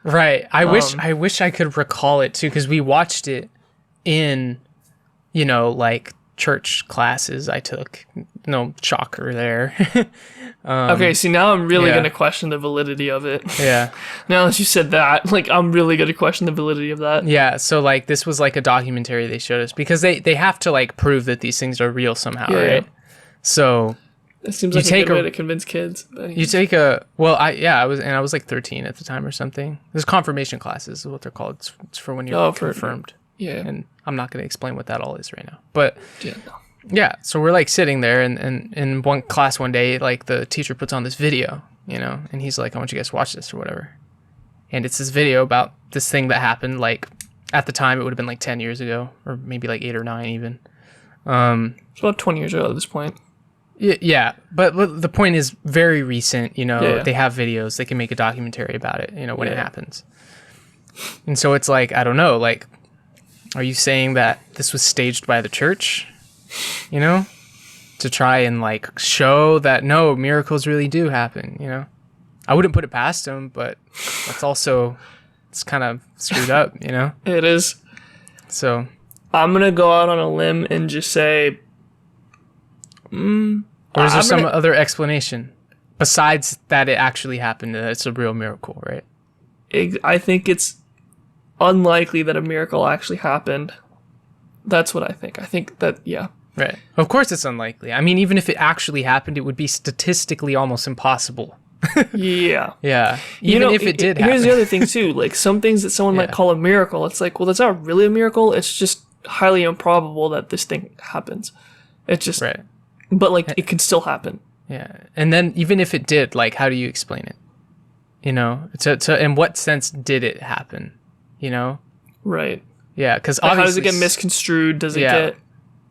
Right. I wish I could recall it too, because we watched it in, you know, like church classes I took. No shocker there. Okay, see, now I'm really going to question the validity of it. Yeah. Now that you said that, like, I'm really going to question the validity of that. Yeah, so, like, this was, like, a documentary they showed us, because they have to, like, prove that these things are real somehow, right? So... It seems like a good way to convince kids. You take a... Well, I was, like, 13 at the time or something. There's confirmation classes is what they're called. It's for when you're confirmed. Yeah. And I'm not going to explain what that all is right now. But... Yeah, no. Yeah, so we're like sitting there, and in one class one day, like the teacher puts on this video, you know, and he's like, I want you guys to watch this or whatever. And it's this video about this thing that happened, like, at the time it would have been like 10 years ago, or maybe like 8 or 9 even. It's about 20 years ago at this point. Yeah, but the point is very recent, you know, They have videos, they can make a documentary about it, you know, when it happens. And so it's like, I don't know, like, are you saying that this was staged by the church? You know, to try and like show that no, miracles really do happen, you know. I wouldn't put it past them, but that's also, it's kind of screwed up, you know. It is. So I'm gonna go out on a limb and just say, or is there some other explanation besides that it actually happened, that it's a real miracle, right? I think it's unlikely that a miracle actually happened. That's what I think. I think that, yeah. Right. Of course it's unlikely. I mean, even if it actually happened, it would be statistically almost impossible. Yeah. Yeah. Even if it did happen. Here's the other thing, too. Like, some things that someone might call a miracle, it's like, well, that's not really a miracle. It's just highly improbable that this thing happens. It's just... Right. But, like, it could still happen. Yeah. And then, even if it did, like, how do you explain it? You know? In what sense did it happen? You know? Right. Yeah, because like, obviously... How does it get misconstrued? Does it get...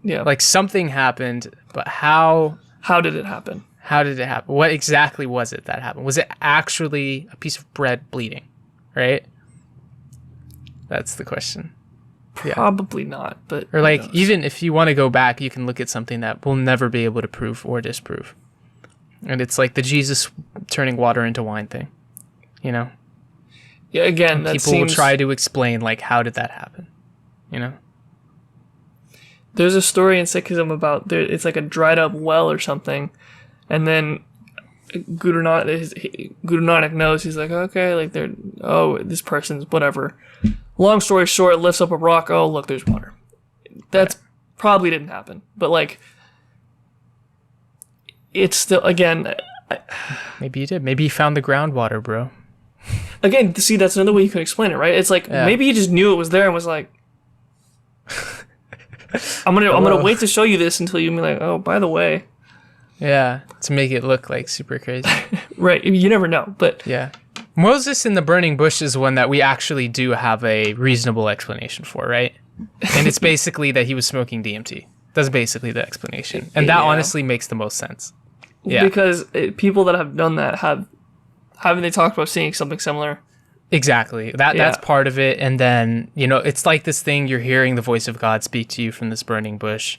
Yeah. Like, something happened, but how... How did it happen? How did it happen? What exactly was it that happened? Was it actually a piece of bread bleeding? Right? That's the question. Probably not, but Or like, who knows? even if you want to go back, you can look at something that we'll never be able to prove or disprove. And it's like the Jesus turning water into wine thing, you know? Yeah, again, And that people seems... will try to explain, like, how did that happen, you know? There's a story in Sikhism about it's like a dried up well or something, and then Guru Nanak knows. He's like, okay, like this person's whatever. Long story short, lifts up a rock. Oh, look, there's water. That's probably didn't happen, but like, it's still again. Maybe you did. Maybe you found the groundwater, bro. Again, see, that's another way you can explain it, right? It's like maybe he just knew it was there and was like, I'm gonna wait to show you this until you be like, oh, by the way. Yeah, to make it look like super crazy. Right, you never know, but yeah. Moses in the burning bush is one that we actually do have a reasonable explanation for, right? And it's basically that he was smoking DMT. That's basically the explanation. And that honestly makes the most sense. Yeah. Because people that have done that haven't they talked about seeing something similar? Exactly. That's part of it. And then, you know, it's like this thing, you're hearing the voice of God speak to you from this burning bush.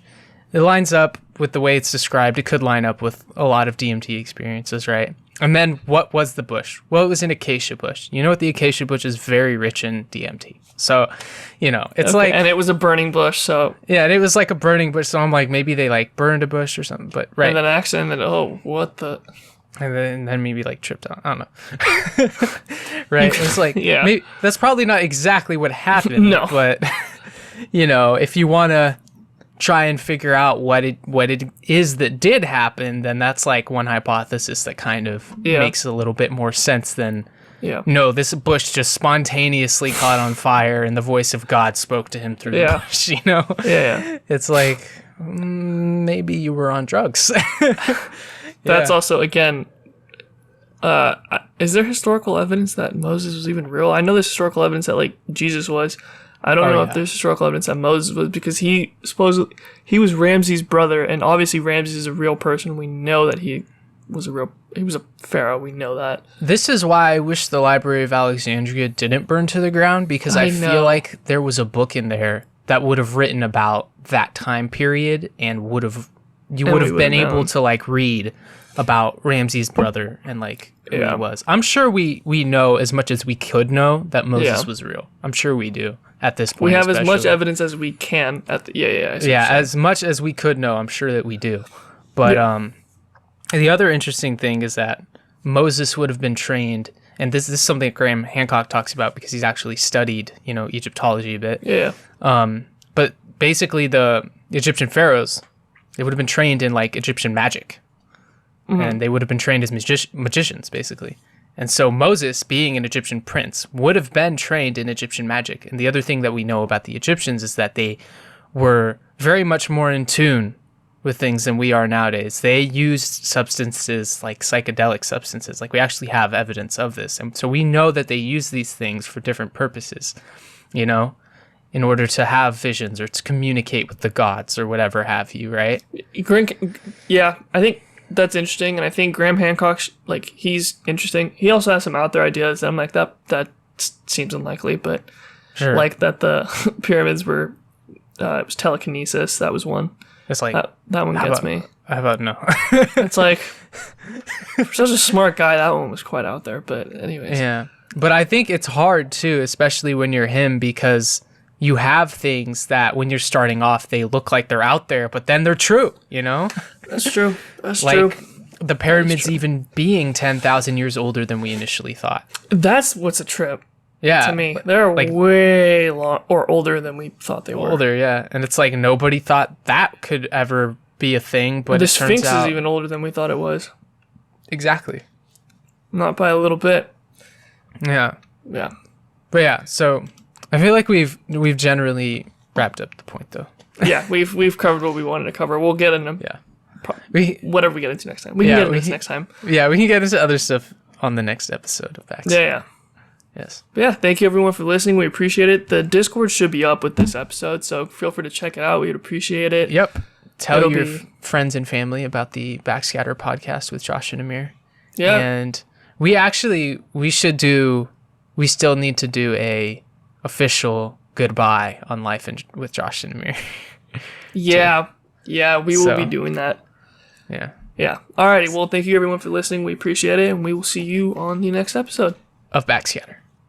It lines up with the way it's described. It could line up with a lot of DMT experiences, right? And then what was the bush? Well, it was an acacia bush. You know what? The acacia bush is very rich in DMT. So, you know, it's like... And it was a burning bush, so... Yeah, and it was like a burning bush, so I'm like, maybe they like burned a bush or something, but right. And then accident, and then, oh, what the... And then maybe like tripped on. I don't know. Right? It's like, yeah. Maybe, that's probably not exactly what happened. No. But, you know, if you want to try and figure out what it is that did happen, then that's like one hypothesis that kind of makes a little bit more sense than, no, this bush just spontaneously caught on fire and the voice of God spoke to him through the bush, you know? Yeah. It's like, maybe you were on drugs. That's also, again, is there historical evidence that Moses was even real? I know there's historical evidence that, like, Jesus was. I don't know if there's historical evidence that Moses was, because he was Ramses' brother, and obviously Ramses is a real person. We know that he was a pharaoh. We know that. This is why I wish the Library of Alexandria didn't burn to the ground, because I feel like there was a book in there that would have written about that time period and would have been able to like read about Ramses' brother and like who he was. I'm sure we know as much as we could know that Moses was real. I'm sure we do at this point. We have as much evidence as we can at the as much as we could know. I'm sure that we do. But the other interesting thing is that Moses would have been trained, and this is something that Graham Hancock talks about because he's actually studied, you know, Egyptology a bit. Yeah. But basically the Egyptian pharaohs, they would have been trained in like Egyptian magic. And they would have been trained as magicians, basically. And so Moses, being an Egyptian prince, would have been trained in Egyptian magic. And the other thing that we know about the Egyptians is that they were very much more in tune with things than we are nowadays. They used substances like psychedelic substances. Like, we actually have evidence of this. And so we know that they use these things for different purposes, you know, in order to have visions or to communicate with the gods or whatever have you, right? Yeah, I think that's interesting, and I think Graham Hancock, like, he's interesting. He also has some out there ideas that I'm like, that seems unlikely, but sure. Like that the pyramids were it was telekinesis. That was one. It's like that one gets me. How about no? It's like, for such a smart guy, that one was quite out there. But anyways, yeah. But I think it's hard too, especially when you're him, because you have things that when you're starting off, they look like they're out there, but then they're true, you know? That's true. That's like, true. The pyramids even being 10,000 years older than we initially thought. That's what's a trip. Yeah. To me. They're like, way long or older than we thought they were. Older, yeah. And it's like nobody thought that could ever be a thing, but the it turns Sphinx out... is even older than we thought it was. Exactly. Not by a little bit. Yeah. Yeah. But yeah, so I feel like we've generally wrapped up the point, though. Yeah, we've covered what we wanted to cover. We'll get into whatever we get into next time. We can get into this next time. Yeah, we can get into other stuff on the next episode of Backscatter. Yeah. Yes. But yeah, thank you everyone for listening. We appreciate it. The Discord should be up with this episode, so feel free to check it out. We'd appreciate it. Yep. Tell your friends and family about the Backscatter podcast with Josh and Amir. Yeah. And we still need to do a official goodbye on Life with Josh and Amir. Yeah. Yeah, we will be doing that. Yeah. Yeah. Alrighty. Well, thank you everyone for listening. We appreciate it, and we will see you on the next episode Of Backscatter.